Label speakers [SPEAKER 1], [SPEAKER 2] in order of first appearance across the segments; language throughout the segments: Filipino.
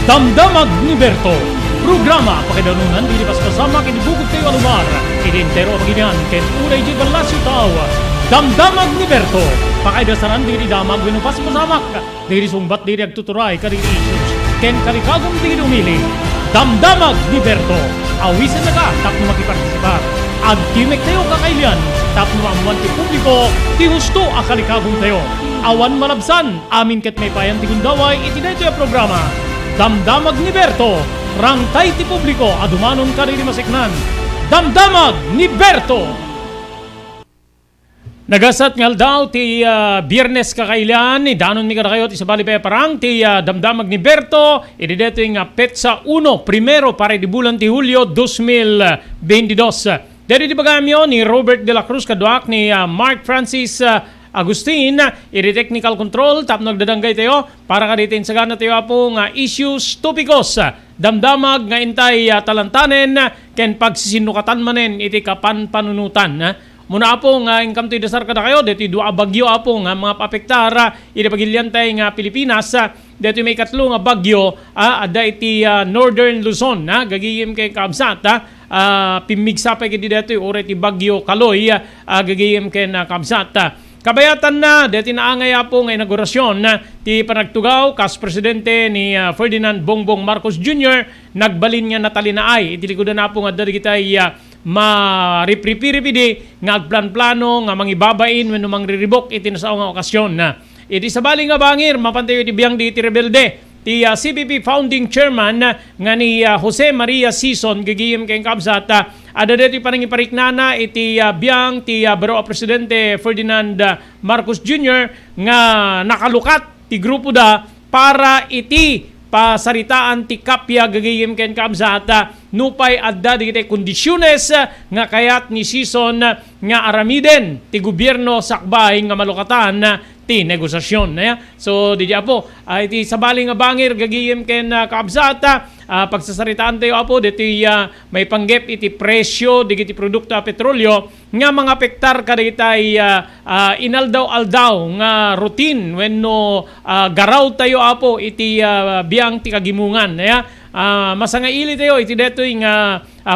[SPEAKER 1] Damdamag ni Berto. Programa pakidanunan dili paspasama kinibugod kayo alumar. Identero paginian ken unay di balasyo tao. Damdamag ni Berto. Pakaidasaran dili damag wenno paspasamak. Dili sumbat dili agtuturay kadiri issues. Ken kalikagom dili umili. Damdamag ni Berto. Awisan na ka tapno makipartisipar. Agtimek tayo kakailian. Tapno amuan ti publiko ti husto a kalikagom tayo. Awan malabsan amin ket may payan ti gundaway iti daytoy a programa. Damdamag ni Berto, rangtay ti publiko, adumanon kariri masiknan. Damdamag ni Berto! Nagasat ngal daw ti Biyernes kakailan, danon mi kada kayo ti sabali pa parang ti Damdamag ni Berto, idedeto yung petsa 1, primero para di bulan ti Hulyo 2022. Dari di bagamyo ni Robert de la Cruz kaduak ni Mark Francis Agustin, iri technical control, tapno nagdadanggay tayo, para kaditin sa gana tayo apong issues topikos. Damdamag nga intay talantanen, ken pagsisinukatan manen, iti kapanpanunutan. Muna apong income to dasar kada kayo, dito dua bagyo apong mga papektara, iri pagilian tayo nga Pilipinas, dito may katlo nga bagyo, ada iti Northern Luzon, gagiyim kay Kabsat, pimigsapay kiti dito, uri iti bagyo Kaloy, gagiyim kay Kabsat. Kabayatan na, deti naangay po ng inaugurasyon ti panagtugaw kas presidente ni Ferdinand Bongbong Marcos Jr. Nagbalin nga natalinaay. Itilikodan na po nga dari kitay ma-ripiripidi nga agplan-plano nga mangibabain when mangriribok iti nasao nga okasyon. Iti sabali nga bangir, mapantayo iti biyang di iti rebelde. Ti CPP founding chairman nga ni Jose Maria Sison gigiyim kay Kabsat ada dito panangipariknana iti biyang ti Baro Presidente Ferdinand Marcos Jr. nga nakalukat ti grupo da para iti pasaritaan ti kapya gagiyim kay Kabsat nupay adda digiti kondisyones nga kayat ni Sison nga aramiden ti gobyerno sakbay nga malukatan ti negosasyon. So, di po, iti sabali nga bangir, gagiyim ken Kabsat, pagsasaritaan tayo po, diti may panggep iti presyo, digiti produkto a petrolyo, nga mga pektar kada itay inaldaw-aldaw nga routine, wenno garaw tayo po, iti biyang ti kagimungan. Masangaili tayo, iti deto yung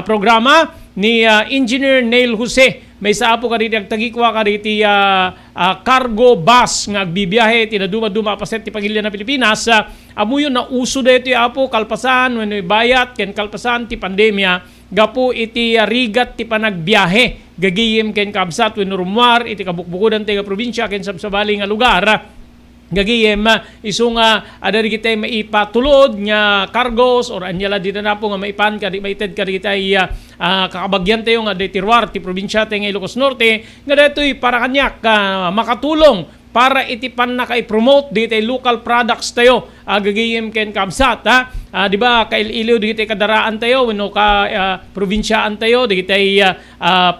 [SPEAKER 1] programa ni Engineer Neil Jose. May sa apo kaditi agtagikwa kaditi cargo bus nga agbibiyahe tinaduma-duma paset ti pagilya na Pilipinas. Amuyo na uso dito apo kalpasan when bayat ken kalpasan ti pandemya gapu iti rigat ti panagbiyahe gagiyim ken Kabsat when rumwar iti kabukbukudan ti probinsya ken sabsabali nga lugar. Gagiyem iso nga adari kitay maipatulod nga cargos or anyala dito na po nga maipan kadi maited kadi kitay kakabagyan tayo nga detirwar ti probinsya tayo nga Ilocos Norte nga dito'y para kanyak makatulong para itipan na kay-promote dito local products tayo gagiyem ken Kabsat di ba kailiw dito kadaraan tayo wenno ka probinsyaan tayo dito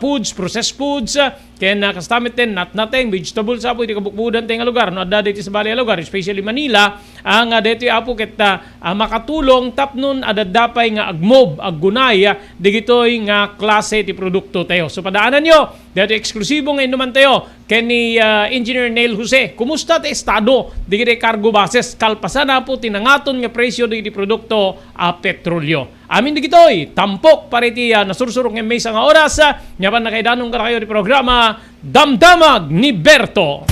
[SPEAKER 1] foods processed foods ken kastamit ten nateng vegetables apo iti kabukbudan tayo nga lugar no adda dito sa bali lugar especially Manila ang dito apo ket makatulong tapnon adadapay nga agmob aggunay digitoy nga klase ti produkto tayo so padaanan nyo dito eksklusibo nga inuman tayo ken ni Engineer Neil Jose kumusta ti estado digiti cargo buses kalpasan na po tinangaton nga presyo digiti produkto a petrolyo. Amin digitoy tampok pariti nasursurok nga may nga oras nyapan na kaidanong kayo di programa Damdamag ni Berto.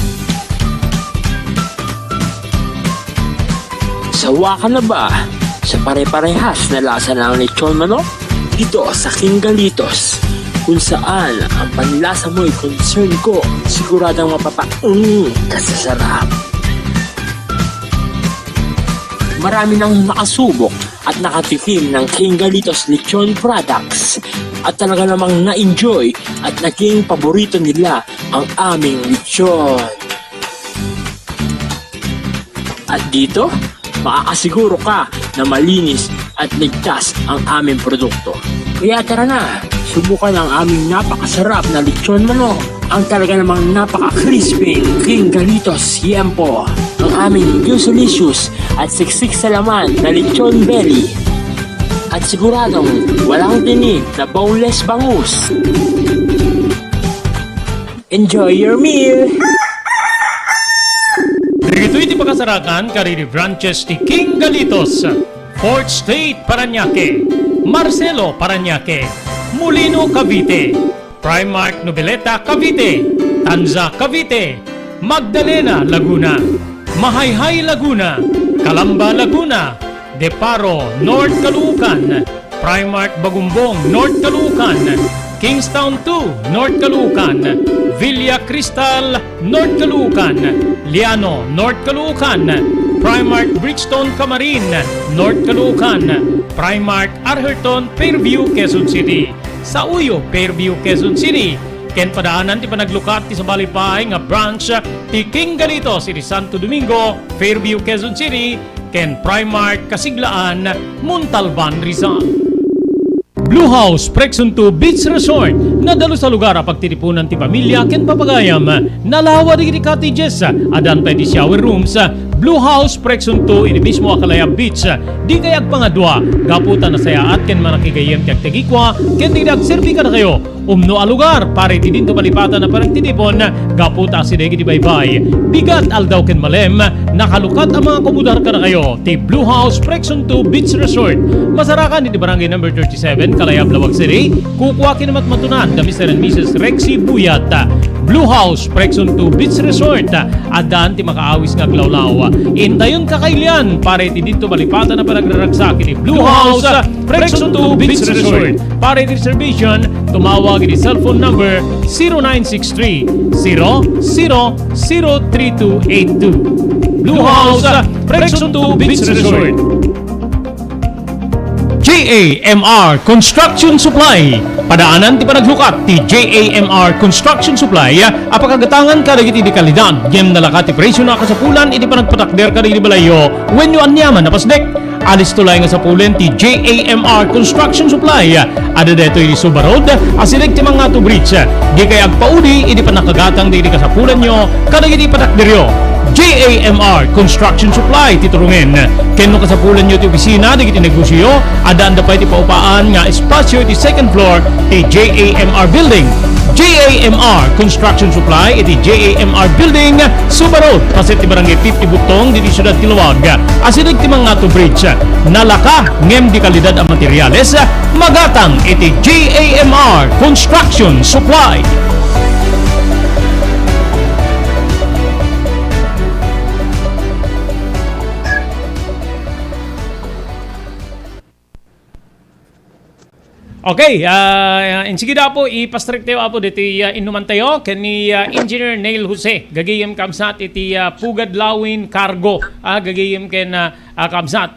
[SPEAKER 2] Sawa ka na ba sa pare-parehas na lasa ng lechon manok? Dito sa King Galitos kung saan ang panlasa mo'y concern ko siguradang kasasarap. Marami nang nakasubok at nakatikim ng King Galitos Lechon products at talaga namang na-enjoy at naging paborito nila ang aming lechon. At dito, makakasiguro ka na malinis at ligtas ang aming produkto. Kaya tara na, subukan ang aming napakasarap na lechon manok. Ang talaga namang napaka-crispy King Galitos Yempo. Ang aming Yusulicious at siksik sa laman na lechon belly. At siguradong walang tinig na boneless bangus. Enjoy your meal!
[SPEAKER 1] Dito iti pakasarakan kariri branches ti King Galitos. Port State, Parañaque, Marcelo, Parañaque, Molino, Cavite, Primark, Noveleta, Cavite, Tanza, Cavite, Magdalena, Laguna, Mahayhay, Laguna, Calamba, Laguna, Deparo, North Caloocan, Primark, Bagumbong, North Caloocan, Kingstown 2, North Caloocan, Villa Cristal, North Caloocan, Liano, North Caloocan, Primark Bridgestone Camarin, North Caloocan, Primark Arherton, Fairview, Quezon City. Sa Uyo, Fairview, Quezon City. Ken padaanan ti panaglukat ti sa Balipay nga branch ti King Galito, City Santo Domingo, Fairview, Quezon City. Ken Primark Kasiglaan, Montalban, Rizal. Blue House Prexon 2 Beach Resort nadalo sa lugar a pagtitipunan ti pamilya ken papagayam nalawa di cottages adan pa di shower rooms. Blue House Prexon 2 ini mismo Akalaya Beach di kay agpangadwa gaputan na saya at ken manakigayem ti agtegikwa ken di agserbi ka na kayo umno a lugar pare ti dinto palipatan na parang titipon gaputa si degi di baybay bigat aldaw ken malem nakalukat ang mga komudar ka na kayo ti Blue House Prexon 2 Beach Resort masarakan di barangay number 37 Kalayab, Lawag City, kukuha kinamat matunan da Mr. and Mrs. Rexy Buyat. Blue House, Prexon 2 Beach Resort, adaan ti makaawis nga glawlaw. Intayon kakailan, pare ti dito malipatan na panagraragsak ni Blue House, Prexon 2 Beach Resort. Pare ti reservation, tumawag ni cellphone number 0963-000232. Blue House, Prexon 2 Beach Resort. JAMR Construction Supply. Padaanan ti panaglukat ti JAMR Construction Supply apakagatangan ka dagiti di kalidad gem nalakat ti presyo na kasapulan iti panagpatakder ka di balayo when you anyaman na pasdek alis tulay nga sapulen ti JAMR Construction Supply ada deto iti Suba Road asilig ti mga to bridge di kay agpaudi iti panakagatang di kasapulan nyo kadagiti patakderyo. JAMR Construction Supply titurungen ken no kasapulan nyo ti opisina digiti negosyo adaan da pay ti paupaan nga espasyo ti second floor ti JAMR Building. JAMR Construction Supply iti JAMR Building Suba Road paset ti barangay 50 Butong diti syudad ti Luwag asilig ti mga to bridge nalaka ngem di kalidad ang materyales magatang iti JAMR Construction Supply. Okay, insigida po ipastriktew apo diti inuman tayo ken ni Engineer Neil Jose gagayem kamsat iti Pugad Lawin Cargo gagayem ken kamsat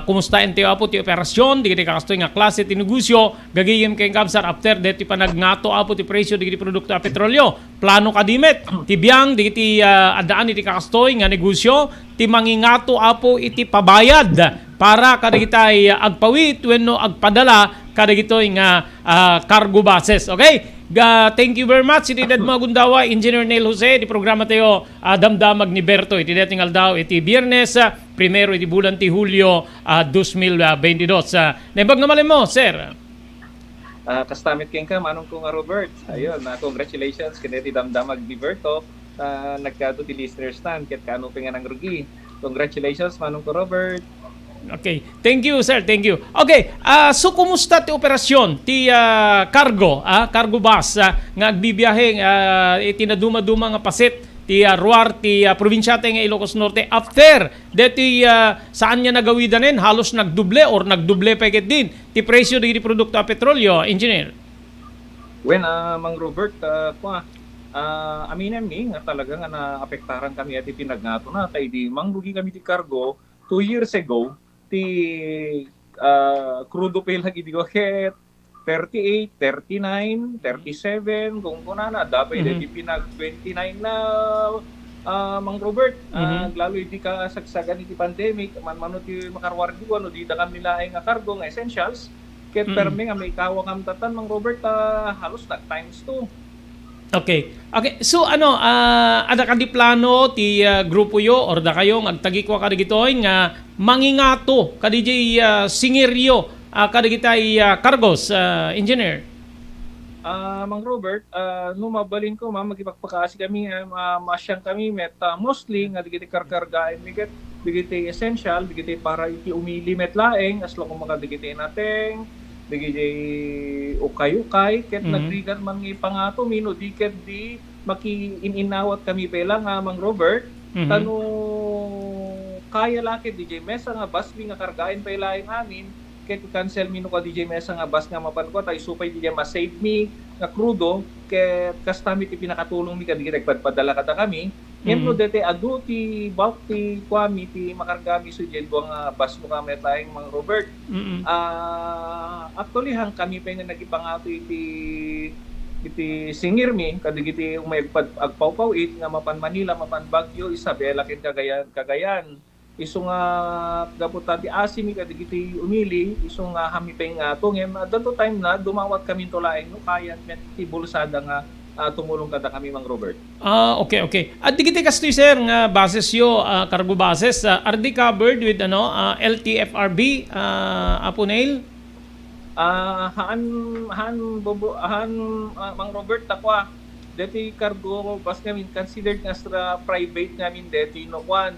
[SPEAKER 1] kumusta ente apo ti operasyon digiti kakastoy nga klase ti negosyo gagayem ken kamsat after deti panagnato apo ti presyo digiti produkto a petrolyo plano kadimet ti biang digiti adaan iti kakastoy nga negosyo ti mangingato apo iti pabayad para kadagitay agpawit wenno agpadala kadagitoy nga cargo buses. Okay? Thank you very much. Iti dad mga gundawa, Engineer Neil Jose, di programa tayo damdamag ni Berto. Iti datingal daw, iti Biyernes, primero iti bulan ti Hulyo 2022. Naibag naman mo, sir.
[SPEAKER 3] Kastamit ken ka, manong ko nga Robert. Ayun, congratulations kiniti damdamag ni Berto. Nagkato ti listeners tan, ket kano pingan ang rugi. Congratulations, manong ko Robert.
[SPEAKER 1] Okay. Thank you, sir. Thank you. Okay. So, kumusta ti operasyon? Ti cargo bus nga agbibiyahe itinaduma-duma nga pasit ti Ruar ti probinsya nga Ilocos Norte after deti saan niya nagawidanen halos nagduble or nagduble pa ket din ti presyo di produkto a petrolyo, engineer.
[SPEAKER 3] When Mang Robert aminen mi nga talaga nga naapektaran kami at ipinagnato na tay di mangrugi kami ti cargo 2 years ago ti crude oil lagi di ko ket 38, 39, 37 kung kunana dapat di pinag 29 na Mang Robert lalo hindi ka sagsagan iti pandemic man ti makarwar di ano di dakan nila ay nga cargo nga essentials ket perme nga may kawang amtatan Mang Robert halos nag times 2.
[SPEAKER 1] Okay. So ada ka di plano ti grupo yo or da kayo agtagikwa ka digitoy nga mangingato kadijay singiryo kadigitay cargos, engineer.
[SPEAKER 3] Mang Robert, mabalin ko magipagpakaasi kami masyang kami met mostly nga digiti karkargain miket digiti essential, digiti para iti umili met laeng, aslo kung mga digiti nateng, digiti ukay-ukay, ket nagrigan man nga pangato, mino di ket di maki-ininawat kami pela nga Mang Robert, tano kaya lakit DJ Mesa nga basbi nga kargain pa ilaing amin, ket cancel mino ka DJ Mesa nga bas nga mapan ko, tay supay DJ ma-save me nga krudo, ket kastamit ipinakatulong mi kadigi nagpadpadala kada kami, Yemno dete adu ti bulk ti kwami ti makargami so dyan nga bas mo kami tayong Mang Robert. Actually hang kami pa nga nagipangato iti singir mi kadigiti umay agpawpaw it nga mapan Manila mapan Baguio Isabela ken Cagayan. Isu nga gaputa ti asimi kadigiti umili isu nga hami pa nga tungem adto time na dumawat kami tulaeng no kayan met ti bulsada nga tumulong kada kami Mang Robert.
[SPEAKER 1] Okay. At digiti kastoy sir nga bases yo cargo bases are they covered with LTFRB Apunail?
[SPEAKER 3] Mang Robert takwa deti cargo bas namin considered nga private namin deti no kwan.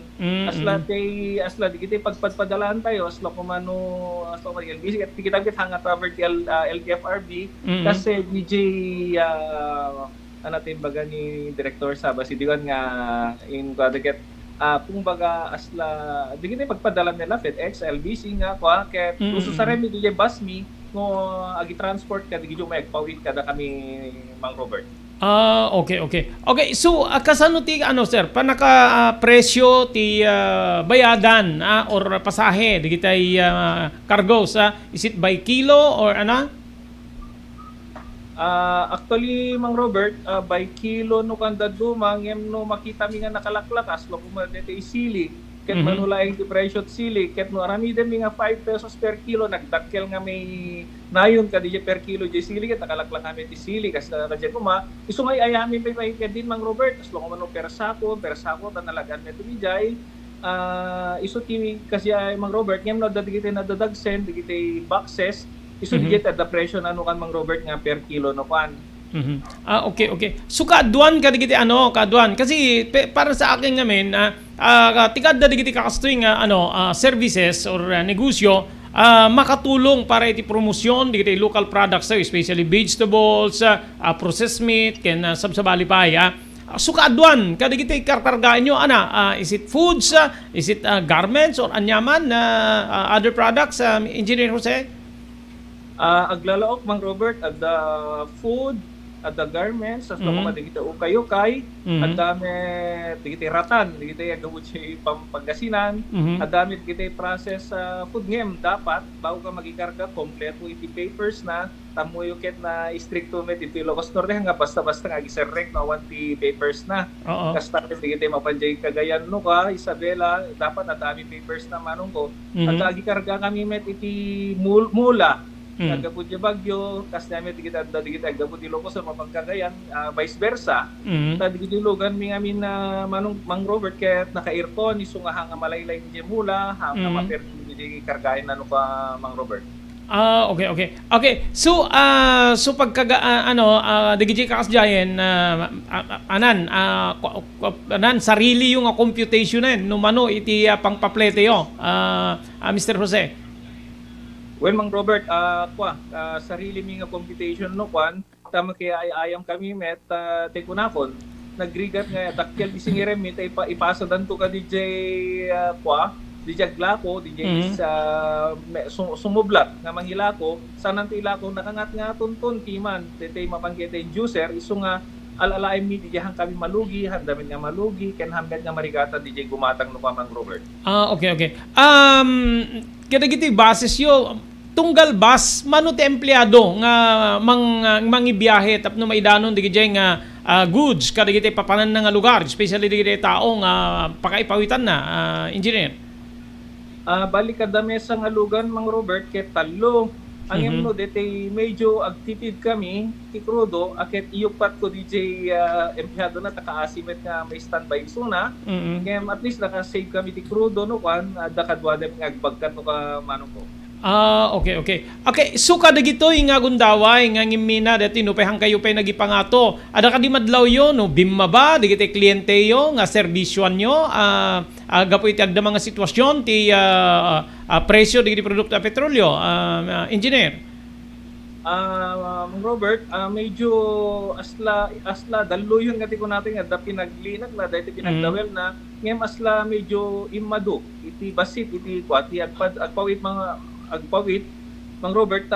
[SPEAKER 3] Asla digiti pagpadpadalaan tayo asla kumano asla LBC at kita hanga covered LTFRB kasi DJ anatin baga ni Director Saba Sidiwan nga in Guadaget kung baga asla digiti pagpadala nila FedEx LBC nga kwa ket uso sa remi DJ Basmi no agi transport ka digiti may agpawid kada kami Mang Robert.
[SPEAKER 1] Okay, so kasano ti sir panaka presyo ti bayadan or pasahe digitay cargo sa is it by kilo or
[SPEAKER 3] actually Mang Robert by kilo no kanda dumang no makita mi nga nakalaklakas lo kuma dete isili ket manulaing ti presyo sili ket no arami dem nga 5 pesos per kilo nagdakkel nga may nayon ka di per kilo di sili ket nakalaklan kami ti sili kas kadya kuma isu ngay ayami pa din Mang Robert aslo ko per sako tan nalagan met bijay isu ti kasi Mang Robert ngem no dadigiti nadadagsen digiti boxes isu digit at the presyo na kan Mang Robert nga per kilo no kan.
[SPEAKER 1] Okay. So kaduan kadigiti kaduan kasi para sa akin ngamin tikad da digiti kakastoy nga services or negosyo makatulong para iti promosyon digiti local products especially vegetables, processed meat ken sabsabali pa so kaduan kadigiti karkargaan nyo is it foods, is it garments or anyaman other products Engineer Jose?
[SPEAKER 3] Aglalaok Mang Robert at the food at the garments as mga digiti ukay-ukay at dami digiti ratan digiti agawud si pampagasinan at dami digiti process food ngem dapat bago ka magikarga kompleto iti papers na tamuyo ket na stricto met iti lokostor nga basta-basta nga giserrek na wanti papers na kasta digiti mapanjay Cagayan no ka Isabela dapat at dami papers na manong ko at gikarga kami met iti mula agabud di Baguio, kas namin digit agabud di Ilocos sa mapagkagayan, vice versa. Digit lugan mi amin na Mang Robert ket naka-aircon isu nga hanga malaylay di mula, hanga maper di kargain nano pa Mang Robert.
[SPEAKER 1] Okay. So digit kakasjayen sarili yung computation no mano iti pangpaplete yo. Mr. Jose.
[SPEAKER 3] Well, Mang Robert, sarili mi nga computation no kwan, tama kaya ayam kami met tekunakon. Nagrigat nga dakkel isingirem mit ipasa danto ka DJ DJ Glako, DJ sumublat nga manghilako, sanan ti ilako nakangat nga tuntun timan, tetay mapanggete juicer isu nga alalaay mi DJ hang kami malugi, handamin nga malugi, ken hambet nga marigata DJ gumatang no pa Mang Robert.
[SPEAKER 1] Okay. Kadagiti basis yo tunggal bus mano ti empleyado nga mangibiyahe tapno maidanon digiti nga goods kadagiti papanan nga lugar especially digiti tao nga pakaipawitan na engineer.
[SPEAKER 3] Balik kada mesa nga lugan Mang Robert ket tallo ang emno dete medyo agtipid kami ti krudo aket iyupat ko DJ empleyado na takaasimet nga may standby suna ngem at least naka-save kami ti krudo no kan da kadwa dem nga agbagkat no ka manong ko.
[SPEAKER 1] Okay, okay. Okay, so kada gitoy nga gundaway nga ngimina dati no pehang kayo pay nagipangato. Ada ka di madlaw yo no bimma ba digiti kliyente yo nga serbisyon nyo aga po iti agda mga sitwasyon ti presyo digiti produkto a petrolyo, engineer.
[SPEAKER 3] Mang Robert, medyo asla daluyon ngati ko natin nga pinaglinag na dahil pinagdawel na ngem asla medyo imado iti basit iti kwati agpawit mga agpawit Mang Robert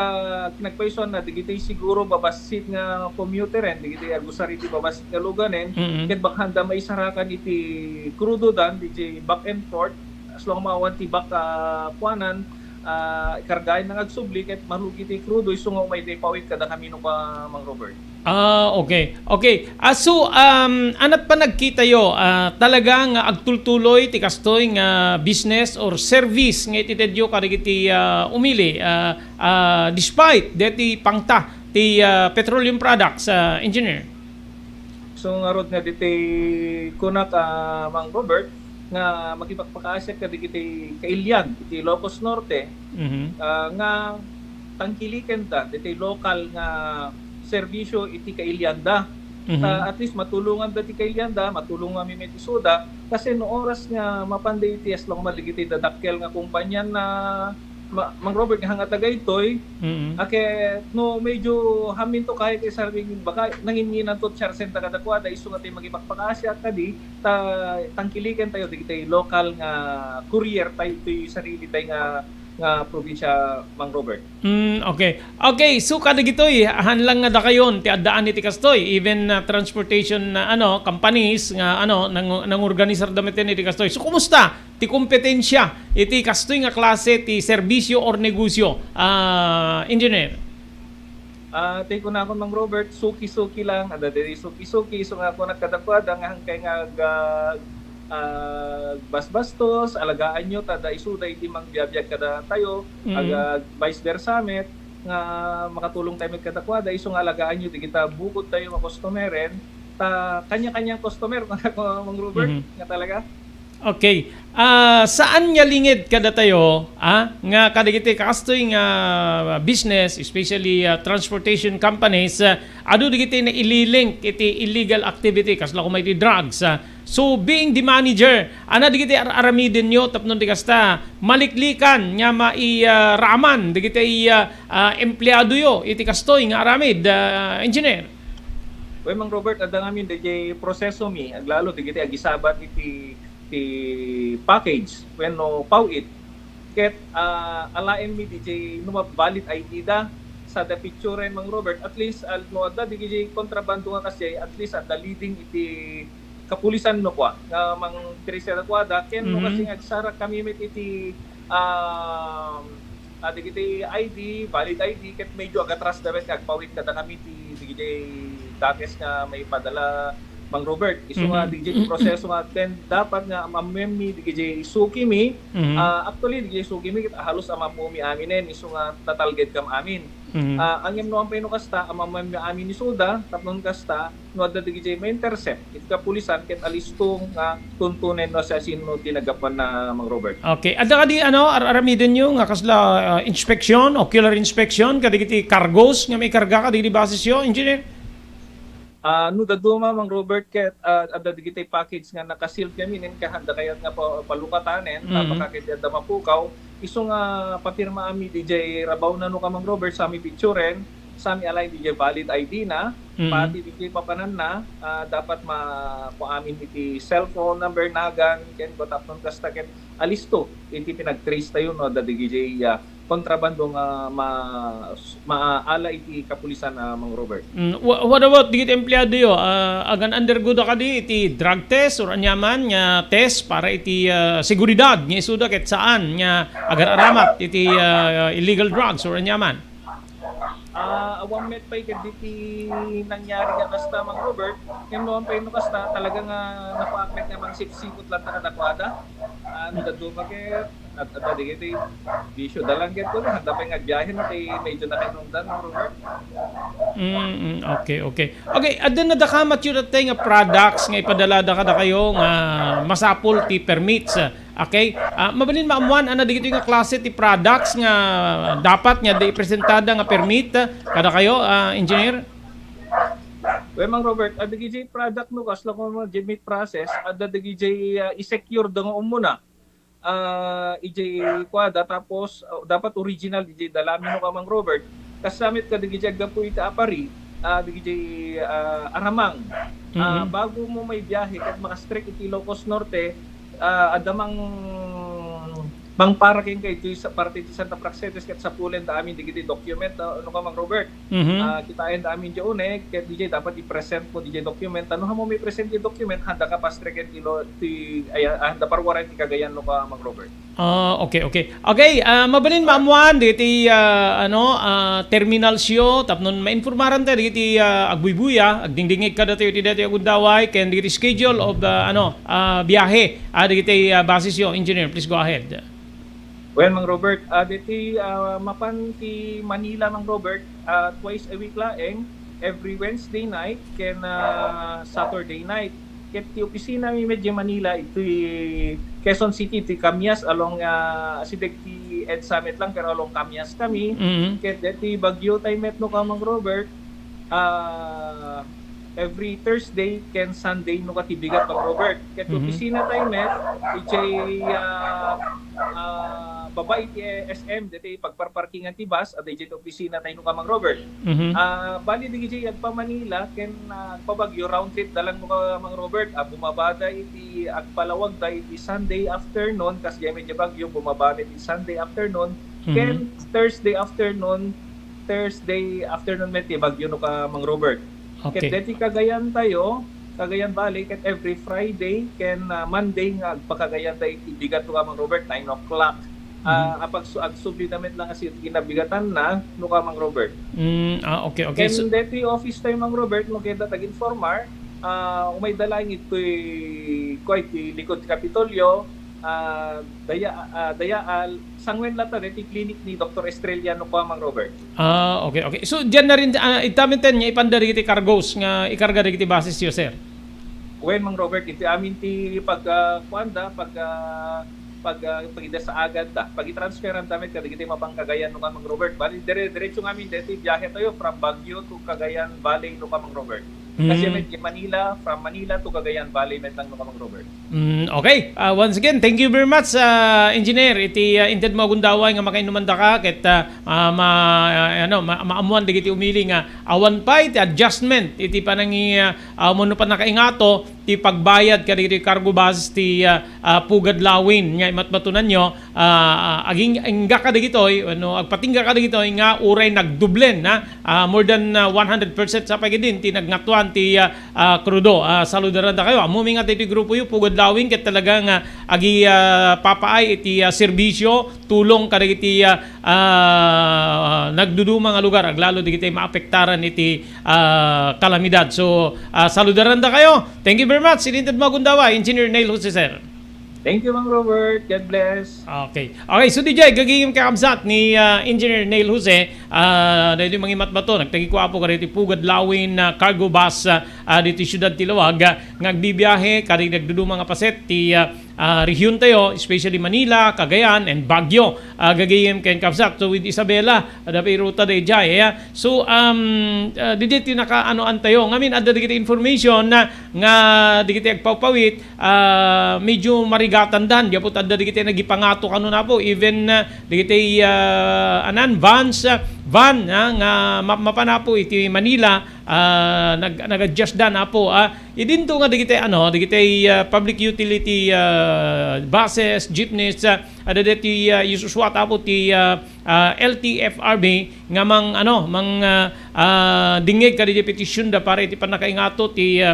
[SPEAKER 3] kinagpayson na digiti siguro babasit nga commuter en digiti agusari iti babasit nga luganen ket bakhanda maisarakan iti crudo dan digiti back and forth as long mawan ti back puanan ikargayan ng agsubli ket marugi ti crudo isungaw may day pawit kada kamino pa Mang Robert.
[SPEAKER 1] Okay. Okay. So, anat pa nagkita yo, talagang agtultuloy ti kastoy nga business or service nga ititedyo karigiti umili despite deti pangta ti petroleum products, engineer.
[SPEAKER 3] So nga rod nga diti kunak Mang Robert nga makipagpakaasya ka digiti kailyan iti Ilocos Norte nga tangkiliken ta diti local nga serbisyo iti kailyanda. At least matulungan dati kailyanda, matulungan mi metisoda kasi no oras nga mapanday iti as lang maligiti dadakkel nga kumpanya na Mang Robert nga hanga tagaytoy ake no medyo hamin to kahit isarbing baka nanginginan to charsen tagadakwada isu nga tay magipagpakasya kadi tangkiliken tayo digiti local nga courier tayo iti sarili tay nga probinsya Mang Robert.
[SPEAKER 1] Okay. Okay, so kada gitoy hanlang nga da kayon ti addaan iti kastoy even transportation companies nga nang organisar damit iti kastoy. So kumusta ti kompetensya iti kastoy nga klase ti serbisyo or negosyo, engineer?
[SPEAKER 3] Tay ko na ako Mang Robert, suki-suki lang, ada diri suki-suki so nga ako nagkadakwada nga hangkay nga basbastos alagaan nyo tada isuda iti mangbiyabiyag kada tayo vice versa met nga makatulong tayo met kadakwada iso nga alagaan nyo di kita bukod tayo mga customeren kanya-kanyang customer Mang Robert nga talaga.
[SPEAKER 1] Okay. Saan nga lingid kada tayo nga kadigiti kastoy nga business especially transportation companies adu digiti na ililink iti illegal activity kasla kung may drugs. So being the manager ana digiti aramiden nyo tapnon di kasta maliklikan nga mairaman digiti empleyado yo iti kastoy nga aramid, engineer.
[SPEAKER 3] Well, Mang Robert ada ngamin DJ proseso mi aglalo digiti agisabat iti package when no pawit ket alaen mi DJ no valid ID da sa the picture Mang Robert at least no ada DJ kontrabando nga kasi at least at the leading iti kapulisan no kwa nga Mang Teresa Dakwada ken no kasi agsara kami met iti digiti ID valid ID ket medyo agatras dapat agpawit kada kami ti DJ dakes nga may padala Mang Robert, iso nga DJ proseso nga ten dapat nga mamemi DJ suki mi actually DJ suki mi halos amamumi aminen iso nga tatalged kam amin. Ang yam no ampay no kasta amamemi amin ni suda tapnon kasta no adda DJ may intercept it ka pulisan ket alistong nga tuntunen no sa sino tinagapan na Mang Robert.
[SPEAKER 1] Okay, adda kadi aramiden nyo nga kasla inspection, ocular inspection kadigiti cargos nga may karga kadigiti basis yo, engineer?
[SPEAKER 3] No daduma Mang Robert ket adda digiti package nga nakasil kami nin kahanda kayat nga palukatanen tapakakit adda mapukaw iso nga papirma ami DJ rabaw na no ka Mang Robert sa mi picturen sa mi alay DJ valid ID na pati DJ papanan na dapat amin iti cellphone number nagan ken batapnon kasta ken alisto iti pinagtrace tayo no adda DJ kontrabando nga maala iti kapulisan Mang Robert.
[SPEAKER 1] What about digit empleyado yo? Agan undergo da kadi iti drug test or anyaman nga test para iti seguridad nga isuda ket saan nga agar aramat iti illegal drugs or anyaman.
[SPEAKER 3] Awang met pay kaditi nangyari nga kasta Mang Robert ken noon pay no kasta talaga nga napaakmet nga mang sipsipot lang ta kadakwada daduma ket at digiti bisyo dalang ket ko handa pa nga biyahe na kay medyo nakinungdan Robert.
[SPEAKER 1] Okay, okay. Okay, adda na da kamat yun at nga products nga ipadala da kada kayo nga masapol ti permits. Okay? Mabalin maamuan ana digito nga klase ti products nga dapat nga di presentada nga permit kada kayo, engineer?
[SPEAKER 3] Well, Mang Robert, ada gijay product no kasla ko mo meat process, ada gijay i-secure dang umuna. Ijay kwada tapos dapat original gijay dalami no ka Mang Robert. Kasamit ka gijay gapu ita apari, gijay aramang. Bago mo may biyahe kat maka-strike iti Ilocos Norte, adamang bang para king kay ito sa parte ti Santa Praxedes ket sa pulen da amin digiti document ano ka Mang Robert. Kitain da amin diyon ket DJ dapat i-present mo DJ document ano mo may present di document handa ka pa-strike ket ilo ti handa parwaran ti Cagayan no ka Mang Robert.
[SPEAKER 1] Okay, okay. Okay, mabalin maamuan diti terminal siyo tapnon mainformaran ta diti agbuybuya agdingdingig kada tayo ti dati agundaway ken diti schedule of the biyahe diti basis yo engineer please go ahead.
[SPEAKER 3] Well, Mang Robert, diti mapan ti Manila Mang Robert, twice a week laeng, every Wednesday night ken Saturday night. Ket ti opisina mi medyo Manila iti Quezon City ti Camias along sideg ti Ed Summit lang pero along Camias kami. Ket ti Baguio tay met no ka Mang Robert, every Thursday ken Sunday no katibigat Mang Robert. Ket opisina tay met ijay baba iti SM dati pagparparkingan ti bus at iti opisina tayo ka Mang Robert. Bali di agpa Manila ken pabagyo round trip dalang mo ka Mang Robert. Bumabada iti agpalawag da iti Sunday afternoon kas medyo bagyo bumabada iti Sunday afternoon ken Thursday afternoon met ti bagyo no ka Mang Robert.
[SPEAKER 1] Okay.
[SPEAKER 3] Ket dati Cagayan Valley ket every Friday ken Monday nga agpakagayan tayo iti bigat no ka Mang Robert 9 o'clock. Apag agsubli damit lang kasi kinabigatan na no ka Mang Robert.
[SPEAKER 1] Okay, okay.
[SPEAKER 3] Ken dati office tayo Mang Robert mo kita tag-informar, umay dalaing ito'y quite likod Kapitolyo, dayaal sangwen lata dati clinic ni Dr. Estrella no ka Mang Robert.
[SPEAKER 1] Okay, okay. So diyan na rin itamiten niya ipanda iti cargos nga ikarga iti basis yo sir.
[SPEAKER 3] When Mang Robert iti amin ti pagida sa agad pag i-transferan damit kada kita mapang Cagayan no ka Mang Robert. Bali diretso ngamin dati biyahe tayo from Baguio to Cagayan Valley no ka Mang Robert. Kasi Manila, from Manila to Cagayan Valley met lang no ka Mang Robert.
[SPEAKER 1] Okay. Once again, thank you very much engineer. Iti inted mo gundaway nga makainumanda ka ket maamuan digiti umili nga awan pa iti adjustment iti panangi mono pa nakaingato ti pagbayad kaditi cargo bus ti pugad lawin nga matbatunan nyo aging ingga ka digitoy agpatingga ka digitoy nga uray nagdublen more than 100% sa pagidin ti nagngatwan ti krudo. Saludaran da kayo amuming at iti grupo yu pugad lawin ket talagang agi papaay iti serbisyo tulong kadagiti nagdudumang nga lugar aglalo digiti maapektaran iti kalamidad. So saludaran da kayo. Thank you very much. Sinintad mo Gundaway, Engineer Neil Jose sir.
[SPEAKER 3] Thank you Mang Robert. God bless.
[SPEAKER 1] Okay. Okay, so DJ gagigim kakabsat ni Engineer Neil Jose dahil yung mga matbato nagtagi ko apo kariti pugad lawin cargo bus dito syudad Tilawag ngagbibiyahe kari nagdudumang nga paset ti rehiyon tayo, especially Manila, Cagayan, and Baguio. Gagayim ken kapsat. So with Isabela, dapat ruta de jay. So dito naka-anoan tayo. Ngamin, ada dikit information na nga dikit agpawpawit, medyo marigatan dan. Yapot ada dikit nagipangato kano na po. Even dikit van nga mapanapo iti Manila nag-adjust dan po idinto nga digite public utility buses, jeepneys ada deti isuswat apo ti LTFRB nga dingeg kaditi petition da para iti panakaingato ti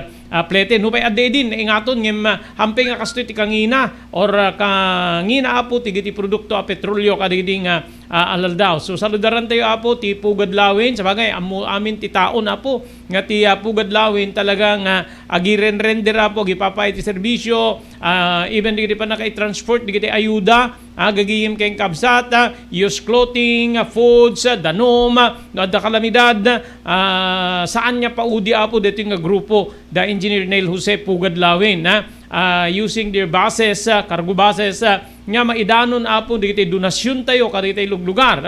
[SPEAKER 1] plete no pay adde din ingaton ngem hamping nga kasto ti kangina or kangina apo ti produkto a petrolyo kaditi nga alaldaw. So saludaran tayo apo ti pugad lawin sa bagay amin ti taon apo nga ti pugad lawin talagang agiren render apo gipapay ti serbisyo, even di pa naka-transport di ayuda, gagiyim kayong kabsat, use clothing, foods, danom, da kalamidad, saan niya paudi apo dito nga grupo da Engineer Neil Jose Pugad Lawin, using their buses, cargo buses, nga maidanon apo dito donasyon tayo kadito lugar,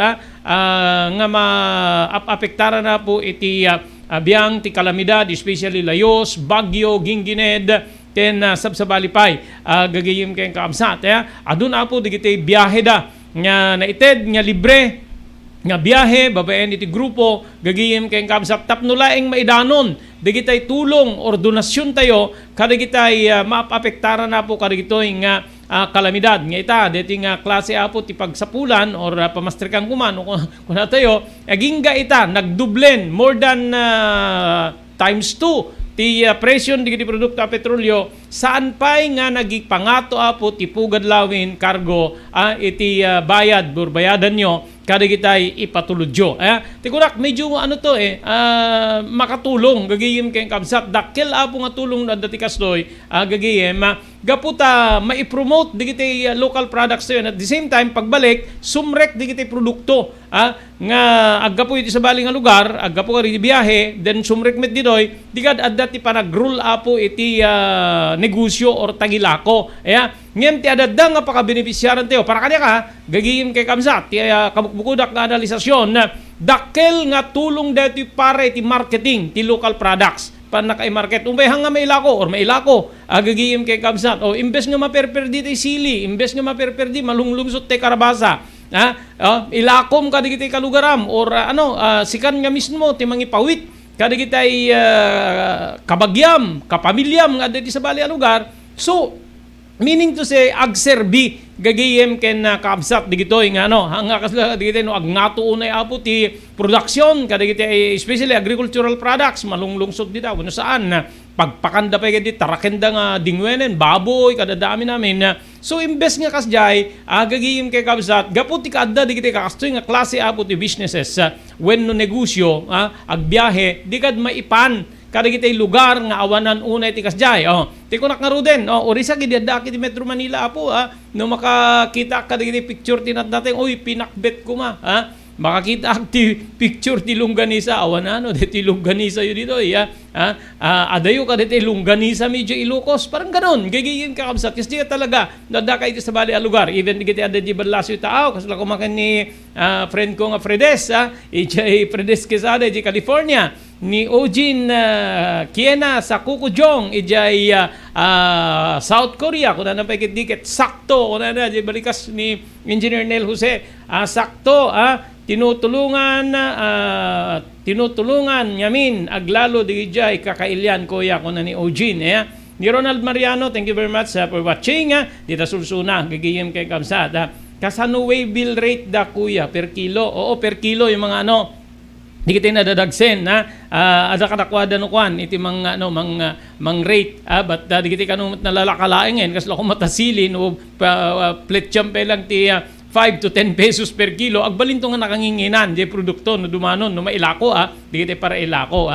[SPEAKER 1] nga maapektaran na po iti biyang ti kalamidad, especially layos, bagyo, gingined, ken sabsabalipay, gagayim kayong kaamsat. Adun apo dito biyahe da, nga naited, nga libre, nga biyahe, babaen iti grupo, gagayim kayong kaamsat. Tapno laeng maidanon, digitay tulong or donasyon tayo, kada gitay maapektaran na po kada gito'y nga kalamidad. Nga ita, dito nga klase apo ti pagsapulan or pamastrikan kuman, o kung tayo, agingga ita, nagdublen, more than times 2, ti presyon di produkto a petrolyo, saan pa'y nga nagipangato apo ti Pugad Lawin cargo iti bayad, burbayadan nyo, kada kitay ipatuludyo. Tikurak, medyo makatulong, gagayim kayong kamsat, dakkel apo nga tulong na dati kastoy, gagayim, gaputa maipromote di kitay local products to yun. At the same time, pagbalik, sumrek di kitay produkto, nga aggapo iti sa baling nga lugar, aggapo ka rin biyahe, then sumrek met ditoy, digad at dati pa nag-rule apo iti negosyo or tagilako. Ngayon ti adadda nga pakabenepisyaran tayo. Para kanya ka, gagiyim kay kamsat, ti kabukbukudak nga analisasyon, dakkel nga tulong dito para iti marketing, ti local products, pa naka-market. Umbay hanga may ilako or may ilako, gagiyim kay kamsat. O imbes nga maperperdi ti sili, imbes nga maperperdi, malunglungsot ti karabasa, ilakom ka di kitay kalugaram or sikan nga mismo ti mangipawit kada kitay kabagyam, kapamilyam nga dito sa bali a lugar. So meaning to say agserbi gagayem ken kaabsat digitoy nga hanga kasla digitoy agnato unay apo ti production kada kitay especially agricultural products malunglungsod dita kuno saan pagpakanda pa gid tarakenda nga dingwenen baboy kada dami namin. So imbes nga kasjay gagayem kay kabsat gaputi kadda di kitay kakastoy nga klase apo ti businesses when no negosyo agbiyahe di kad maipan kada kitay lugar nga awanan unay ti kasjay. Ti kunak nga ruden orisa gid adda ti Metro Manila apo no makakita kada kitay picture tinat natin oy pinakbet ko makakita ti picture ti longganisa awanano ti longganisa yu dito adayo ka dito longganisa medyo Ilocos parang ganon gagigin ka kabsat kasi talaga dada ka ito sa bali a lugar even di kita ada di Balasyo tao kasi lang kumakan ni friend ko nga Fredes Fredes Quesada di California ni Ojin Kiena sa Kukujong ijay South Korea kung na napakit-dikit sakto kung na di balikas ni Engineer Neil Jose sakto tinutulungan yamin aglalo di jay kakailyan kuya ko na ni Eugene ni Ronald Mariano, thank you very much for watching dita sulsuna gagiyem kay kamsat kasano way bill rate da kuya per kilo per kilo yung mga di kita nadadagsen ada kadakwada no kwan iti mga mang rate but di kita kanumot nalalakalaingen kasi ako matasilin o pletcham pe lang ti 5 to 10 pesos per kilo agbalinto nga nakanginginan di produkto no dumanon no mailako di kita para ilako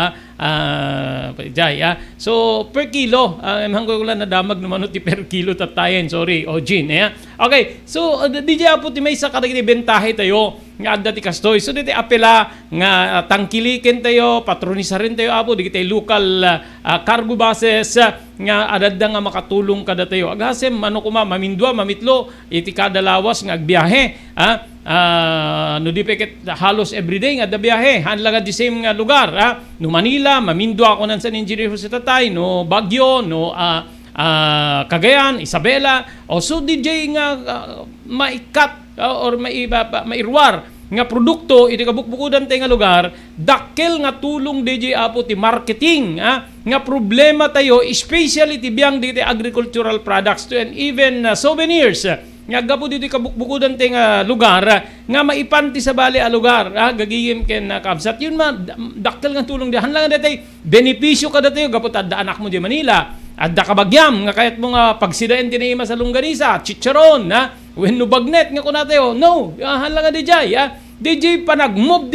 [SPEAKER 1] so per kilo hanggo ko lang nadamag no ti per kilo tatayen sorry Eugene okay so DJ apo ti may sa kadagiti bentahe tayo nga adda ti kastoy so diti apela nga tangkiliken tayo patronisa rin tayo apo di kita local cargo buses nga adada nga makatulong kada tayo agasem mamindwa mamitlo iti kada lawas nga agbiyahe no di peket halos everyday nga da biyahe hanlang di same nga lugar no Manila mamindwa ako nan San Engineer Jose Tatay no Baguio no Cagayan Isabela so DJ nga maikat or mairwar nga produkto iti kabukbukudan tayo nga lugar dakkel nga tulong DJ apo ti marketing nga problema tayo especially ti biyang diti agricultural products to and even souvenirs nga gapo dito kabukbukudan tayo nga lugar nga maipanti sa bali a lugar gagiyem ken kabsat yun dakkel nga tulong di hanlang dati benepisyo kada tayo gapo tadda anak mo di Manila at dakabagyam nga kayat mo nga pagsidain tinihima sa longganisa, chicharon, wenno bagnet nga kunatayo. No, hala nga DJ pa nag-move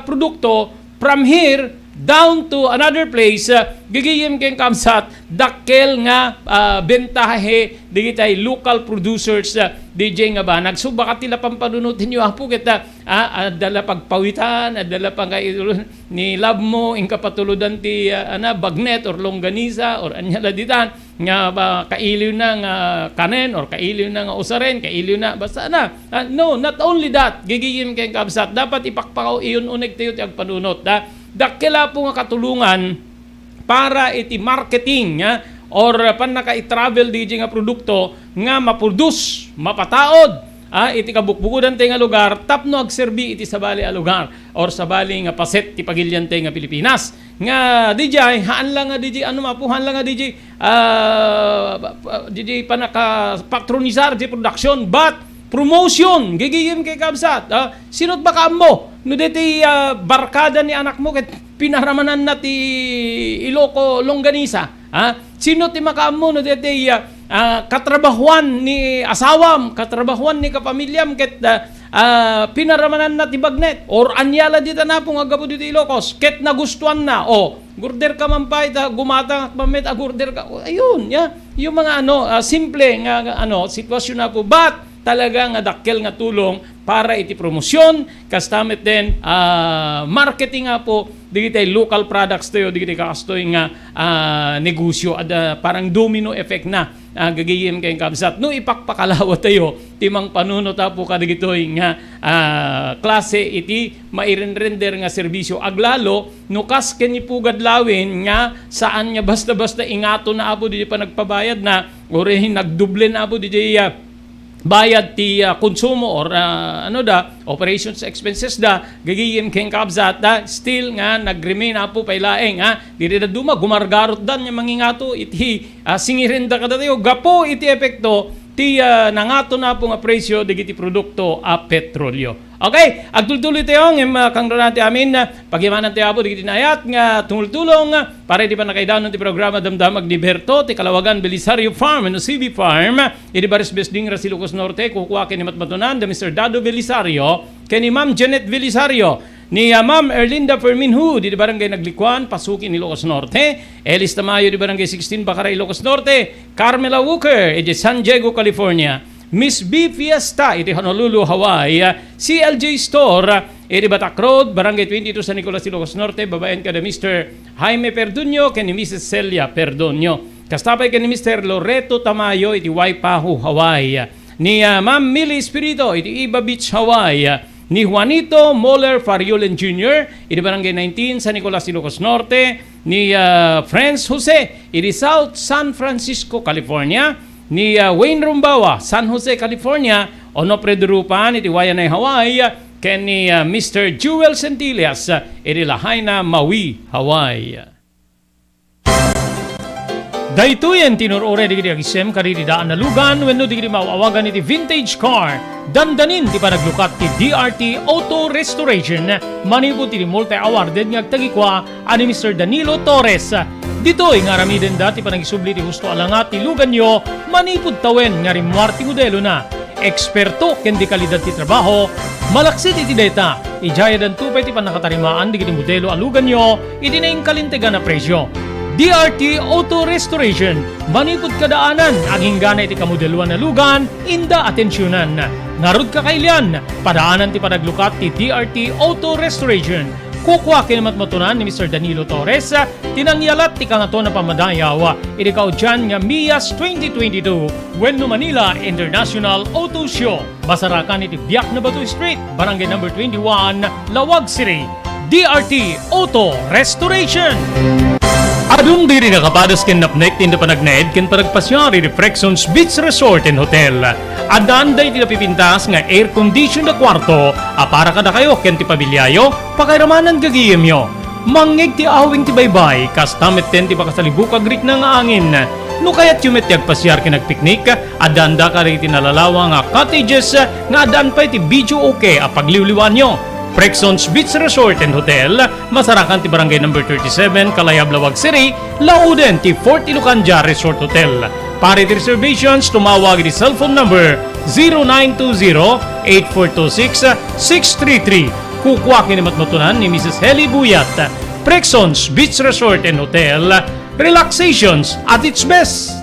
[SPEAKER 1] produkto from here down to another place, gigiyem keng kamsat, dakkel nga bentahe, digitay local producers, DJ nga ba, nagsubaka tila pampanunutin nyo apo kita, adala pagpawitan, adala pang ni lab mo, ingka patuludan ti bagnet or longganisa or anyala ditan, nga ba kailiw na nga kanen or kailiw na nga usaren, kailiw na, basta na. No, not only that, gigiyem keng kamsat, dapat ipakpakaw iyon unig tayo ti agpanunot, dakila po nga katulungan para iti marketing or pan naka-travel DJ nga produkto nga maproduce, mapataod iti kabukbukudan tayo nga lugar tapno agserbi iti sabali a lugar or sabali nga paset ti pagilyan tayo nga Pilipinas nga DJ haan lang nga DJ mapuhan lang nga DJ DJ pa naka-patronizar di production but promotion gigigim kay kabsat sinot ba ka mo no deti barkada ni anak mo ket pinaramanan na ti Iloco longganisa sino ti makaam mo no deti katrabahuan ni asawam katrabahuan ni kapamilyam ket pinaramanan na ti bagnet or anyala dita na pong agapo dito Ilocos ket nagustuhan na gurder ka man pa gumata pamit gurder ka ayun yung mga simple nga sitwasyon na po but talaga nga dakkel nga tulong para iti promosyon, kastamit din marketing nga po, digitay local products tayo, digitay kakastoy nga negosyo at parang domino effect na gagayim kayong kabsat. No ipakpakalawa tayo, timang panunot po kadigitoy nga klase iti mairenrender nga serbisyo. Aglalo, no kas kenipugad lawin nga saan nga basta-basta ingato na po di pa nagpabayad na o rin nagduble na po di bayad ti konsumo or operations expenses gagiyim keng kabzat still nga nag-remain po pailaeng diri na duma gumargarot dan nga mangingato iti singirinda kada tayo gapo iti epekto ti nangato na po nga presyo digiti produkto petrolyo. Okay, agtultuloy tayo ng kang donante amin pagyamanan tayo po digiti nayat nga tumultulong para di pa nakaidanon ti programa Damdamag ni Berto ti Kalawagan Belisario Farm no CB Farm iti Baris Besding Rasilocos Norte kukuha kini matmatunan de Mr. Dado Belisario kini Ma'am Janet Belisario ni Ma'am Erlinda Ferminhu di Barangay Naglikuan Pasukin Ilocos Norte Elis Tamayo di Barangay 16 Bacaray Ilocos Norte Carmela Walker di San Diego California Miss B Fiesta iti Honolulu Hawaii CLJ Store iti Batak Road Barangay 22 San Nicolas Ilocos Norte babaen kada Mr. Jaime Perdunyo ken ni Mrs. Celia Perdunyo kastapay ken ni Mr. Loreto Tamayo iti Waipahu Hawaii ni Ma'am Millie Espirito iti Iba Beach Hawaii ni Juanito Moller Fariolen Jr. iti Barangay 19 San Nicolas Ilocos Norte ni Franz Jose iti South San Francisco California ni Wayne Rumbawa, San Jose, California, Onofre Durupan, iti Wayanay, Hawaii, ken ni Mr. Jewel Centillas, iti Lahaina, Maui, Hawaii. Daytoyen tinurore digiti agisem kaditi daan na lugan wenno digiti mawawagan iti vintage car. Dandanin ti panaglukat ti DRT Auto Restoration manipod ti multi-awarded nga agtagikwa ani Mr. Danilo Torres. Ditoy nga ramiden dati panagisubli ti husto alangat ti lugan nyo manipod tawen nga rimwar ti modelo na. Eksperto ken di kalidad ti trabaho, malaksit iti data. Ijaya dan tupay ti panakatarimaan digiti modelo alugan nyo iti naing kalintegan na presyo. DRT Auto Restoration, manipod kadaanan, aging gana iti kamodeluan na lugan, inda atensyonan. Narod kakailian, padaanan ti panaglukat ti DRT Auto Restoration. Kukwa kinamatmatunan ni Mr. Danilo Torres, tinangyalat ti kangato na pamadayaw, iti kaudyan nga Mias 2022, Wenno Manila International Auto Show. Masarakan iti Biak na Batu Street, Barangay number 21, Lawag City. DRT Auto Restoration. Adung diri na kapadas ken napnek tinda panagnaed ken panagpasyari di Frexons Beach Resort and Hotel. Adan day ti napipintas nga air condition na kwarto para kada kayo ken ti pabilyayo pakairamanan gagiyem yo. Mangeg ti awing ti baybay kas tamet ten ti pakasalibukag rik na nga angin. No kayat yumet ti agpasyar ken nagpiknik adanda ka rin ti nalalawa nga cottages nga adan pa ti video okay pagliwliwan nyo. Prexons Beach Resort and Hotel, Masarakan ti Barangay number 37, Kalayab, Lawag City, Lauden ti Fort Ilocanja Resort Hotel. Para ti reservations, tumawag di cellphone number 0920-8426-633. Kukwakin ni matmatunan ni Mrs. Heli Buyat. Prexons Beach Resort and Hotel, relaxations at its best.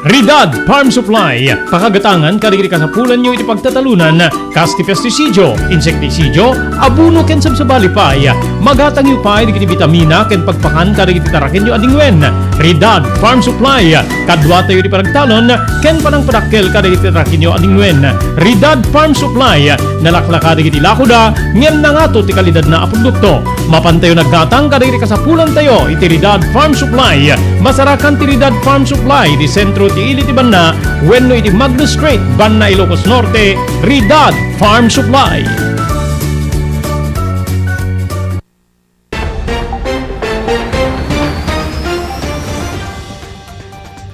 [SPEAKER 1] Ridad Farm Supply, pakagatangan karigiri kasapulan nyo iti pagtatalunan, kasti pesticidio, insekticidio, abuno ken sabsabalipay, magatang yu pay digiti vitamina ken pagpakan karigiti taraken yu adingwen. Ridad Farm Supply, kadwa tayo di paragtalon, ken panang padakkel karigiti taraken yu adingwen. Ridad Farm Supply, nalaklaka digiti lakuda, ngem na nga to ti kalidad na produkto. Mapantayo naggatang karigiti kasapulan tayo iti Ridad Farm Supply, masarakan ti Ridad Farm Supply di sentro ti Ili ti Banna, wenno iti Magno Strait, Banna, Ilocos Norte, Ridad Farm Supply.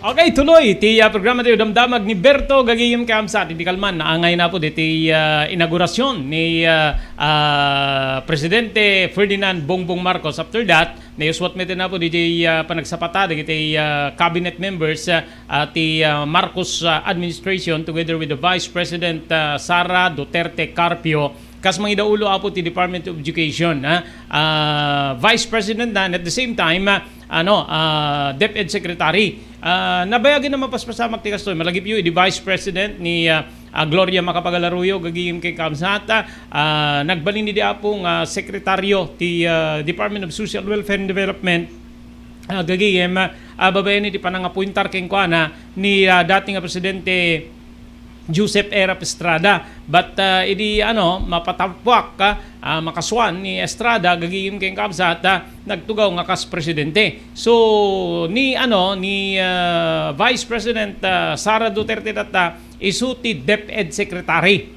[SPEAKER 1] Okay, tuloy. Ti programa tayo damdamag ni Berto Gagiyem Kamsat. Hindi kalman, naangay na po ti inaugurasyon ni Presidente Ferdinand Bongbong Marcos. After that, nayuswat metin na po di panagsapata di cabinet members ti Marcos administration together with the Vice President Sara Duterte Carpio. Kas mga idaulo apo ti Department of Education, Vice President na, and at the same time DepEd Secretary. Nabayagin na mapaspasamak ti kastoy malagip yu di Vice President ni Gloria Macapagalaruyo gagiyim kay Kamsata, nagbalin ni di apong sekretaryo ti Department of Social Welfare and Development, gagiyim babayan ni di panangapuintar keng kuana ni dating Presidente Joseph Erap Estrada, but mapatapwak makaswan ni Estrada gagiyim kay Kamsat nagtugaw nga kas presidente. So ni Vice President Sara Duterte data isuti DepEd Secretary.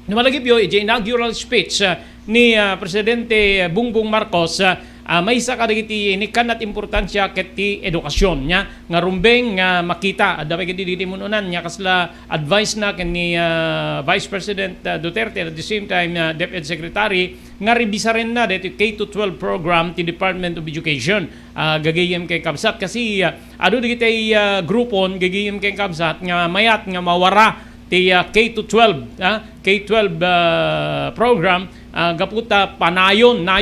[SPEAKER 1] Numalagip yo inaugural speech ni Presidente Bongbong Marcos, may isa kadagiti inikan at importansya ket ti edukasyon nya nga rumbeng nga makita adda kiti diti mununan nya kasla advice na ken ni Vice President Duterte at the same time DepEd Secretary nga rebisa rin na dito K-12 program ti Department of Education, gagayem kay Kamsat kasi adu digiti grupon gagayem kay Kamsat nga mayat nga mawara ti K-12 program, gaputa panayon nga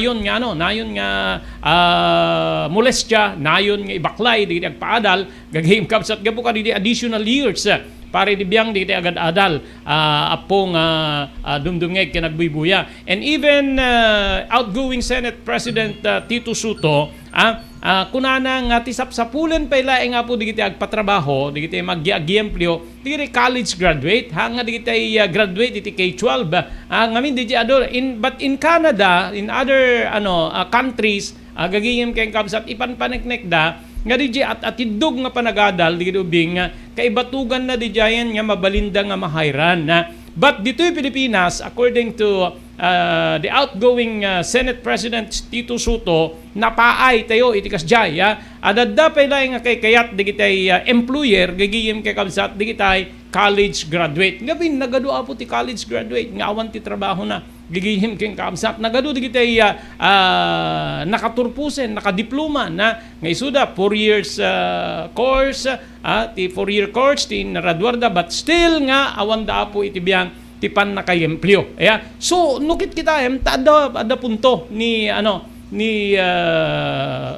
[SPEAKER 1] molestya, nayon nga ibaklay di agpaadal gagayem Kamsat gapu ka di additional years pare di biyang di agad-adal apong dumdumngeg ken nagbuybuya. And even outgoing Senate President Tito Soto kunana nga ti sapsapulen pay laeng nga po digiti agpatrabaho digiti maggiemplyo digiti college graduate nga digiti graduate iti K-12 ngamin di ador but in Canada, in other countries, gagiyem kay Kamsat ipanpaneknek da nga DJ at atidog nga panagadal digiti ubing kaibatugan na dijayan nga mabalinda nga mahayran but dito'y Pilipinas, according to the outgoing Senate President Tito Soto, napaay tayo iti kasjay adadda pay laeng nga kay kayat digiti employer gagiyem kay Kamsat digiti college graduate. Gabin nagadua po ti college graduate nga awan ti trabaho na gigihim keng Kamsat nagadu digiti nakaturpusen nakadiploma na nga isuda 4 years course ti 4-year course ti naradwarda but still nga awan da po iti biyang ti pan nakayemplyo. So nukit kita ada punto ni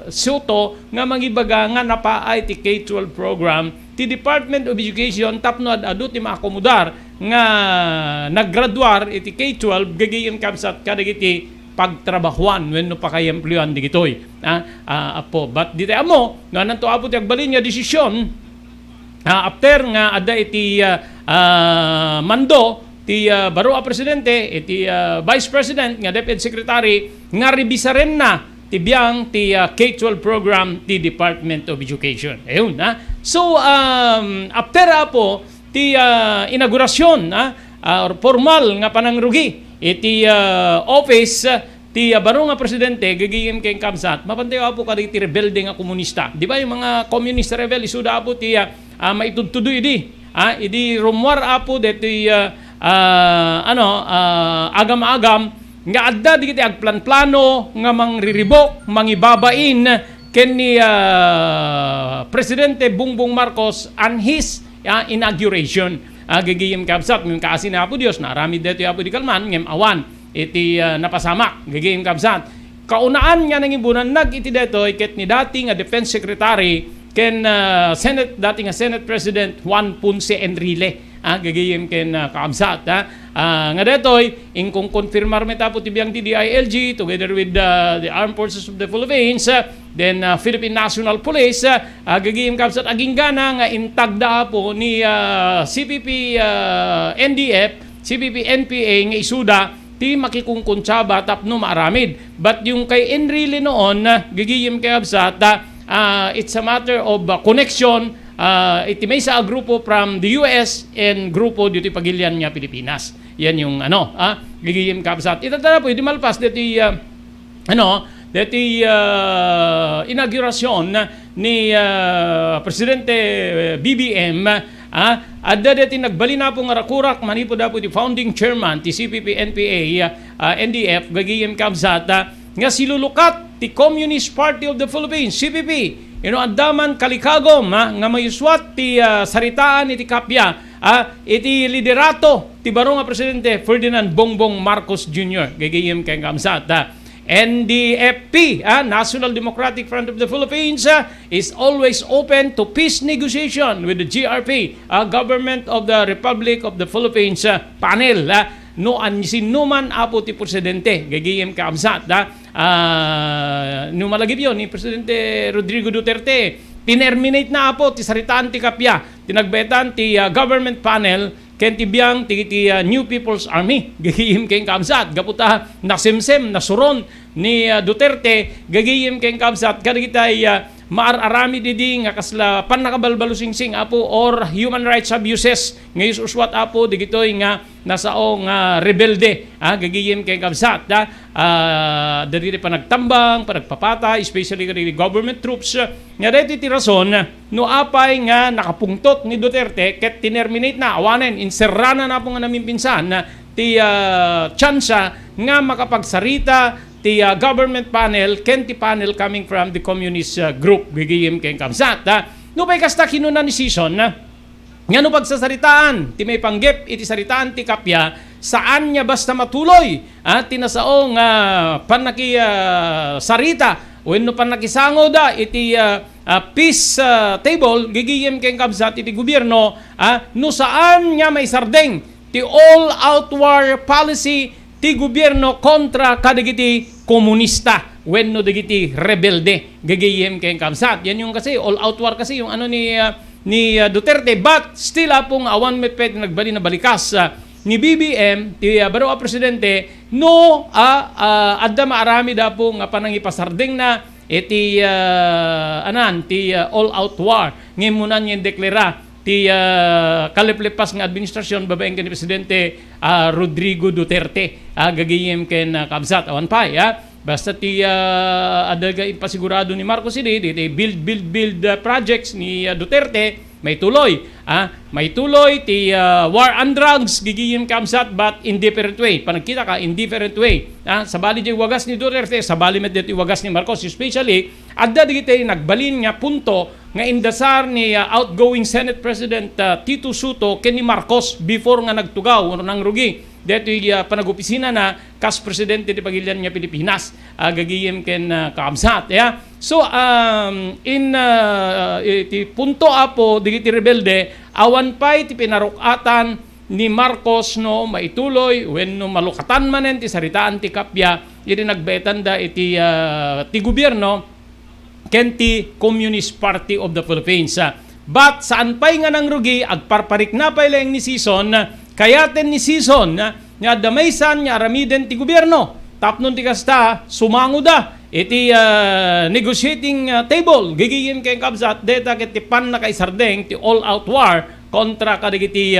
[SPEAKER 1] Soto nga mangibaga nga napaay ti K-12 program ti Department of Education tapno adu ti maakomodar nga naggraduar iti K-12 gagayem Kamsat kadagiti pagtrabahuan wenno pakayempleyoan digitoy apo but dito amo nanto apo ti agbalin nga desisyon after nga ada iti mando ti baro a presidente iti Vice President nga DepEd Secretary nga rebisa ren na ti biyang ti K-12 program ti Department of Education. Ayun So after po ti inaugurasyon or formal nga panangrugi iti office ti baro nga presidente gagayem kay Kamsat mapantayo po kadagiti rebelde nga komunista. Di ba yung mga communist rebel isuda po ti maitudtudoy di idi rumwar apo detoy agam-agam nga adda digiti agplan-plano nga mangriribok, mangibabain ken ni Presidente Bongbong Marcos and his inauguration. Gagayim kabsat ng kaasin na apo Dios na arami dito apo di kalman ngem awan iti napasamak gagayim kabsat. Kaunaan nga nang ibunan nag iti detoy ket ni dating Defense Secretary ken dating Senate President Juan Ponce Enrile. Gagayim ken kaabsat nga detoy ingkong konfirmar metapo tibiyang DILG together with the Armed Forces of the Philippines, then Philippine National Police, gagayim kaabsat aging gana nga intagda po ni CPP NDF, CPP NPA nga isuda ti makikungkuntsaba tapno maaramid. But yung kay Enrile noon, gagayim kaabsat it's a matter of connection. Iti may sa grupo from the US and grupo dito pagilian niya Pilipinas. Yan yung gigiyim kapsat. Itatala po, hindi malpas dito inaugurasyon ni Presidente BBM. Adda dito nagbali na po nga rakurak manipo da po di founding chairman ti CPP NPA NDF gagiyim kapsat nga silulukat ti Communist Party of the Philippines CPP. Andaman kalikagom nga mayuswat ti saritaan iti kapya iti liderato ti baro nga Presidente Ferdinand Bongbong Marcos Jr. Gagayim kay kamsat. NDFP, National Democratic Front of the Philippines, is always open to peace negotiation with the GRP, Government of the Republic of the Philippines panel. No sinuman apo ti Presidente gagayim kamsat no malagip yun ni Presidente Rodrigo Duterte tinerminate na apo ti saritaan ti kapya tinagbetan ti government panel ken ti biyang ti New People's Army gagayim kay kamsat gaputa nasimsem nasuron ni Duterte gagayim kay kamsat kadagitay maararami didi nga kasla panakabalbalusingsing apo or human rights abuses ngayos uswat apo digitoy nga nasaong rebelde gagiyim kay kabsat dadi pa nagtambang panagpapata especially kay government troops nga dito ti rason no apay nga nakapungtot ni Duterte ket tinerminate na awanen inserrana na po nga namin pinsan ti tsansa nga makapagsarita ti government panel ken ti panel coming from the communist group gigiyim ken kamsat no pay kasta kinunan ni season nga no pagsasaritaan ti may panggep iti saritaan ti kapya saan niya basta matuloy tinasaong panaki sarita wenno panakisango da iti peace table gigiyim ken kamsat iti gobyerno no saan niya may sardeng ti all out war policy ti gobyerno kontra kadagiti komunista wenno dagiti rebelde gagayem kay kamsat. Yan yung kasi all out war kasi yung ni Duterte but still apong awan metpet nagbali na balikas ni BBM ti baro presidente no adda maarami da po nga panangipasardeng na iti ti all out war ngemunan yung deklara ti kaliplipas nga administrasyon babaeng ni Presidente Rodrigo Duterte gagayem ken kabsat awan pa basta ti adaga ipasigurado ni Marcos idi ti build projects ni Duterte may tuloy ti war on drugs gigiyem kamsat but in different way panagkita ka in different way sabali di wagas ni Duterte sabali met di wagas ni Marcos especially adda digiti nagbalin nga punto nga indasar ni outgoing Senate President Tito Soto ken ni Marcos before nga nagtugaw nang rugi dito panagopisina na kas presidente ti pagilian nga Pilipinas gagiyem ken kamsat so ti punto apo digiti rebelde awan pay ti pinarukatan ni Marcos no maituloy wenno malukatan manen ti saritaan ti kapya iti nagbetan da iti ti gobyerno ken ti Communist Party of the Philippines. But saan pay nga nang rugi agparparik na pay lang ni season kayaten ni season nga damaysan nga aramiden ti gobyerno tapnon ti kasta sumango da iti negotiating table gigiyem kay kabsat deta ket ti pan na kay sardeng ti all out war kontra kadagiti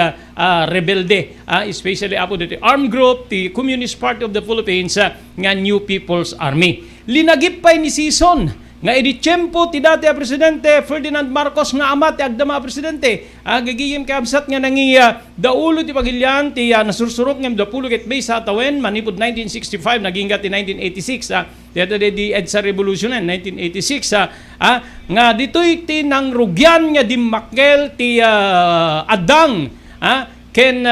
[SPEAKER 1] rebelde especially apo diti armed group ti Communist Party of the Philippines nga New People's Army linagip pay ni season nga iditsyempo ti dati a presidente Ferdinand Marcos nga ama ti agdama a presidente. Gagiyem kabsat nga nangiya daulo ti pagilyan ti nasursurok ngem dapulo ket bay sa tawen manipod 1965 naging ti 1986 dito di EDSA Revolution 1986 nga ditoy ti nangrugyan nga dimmakkel ti adang ken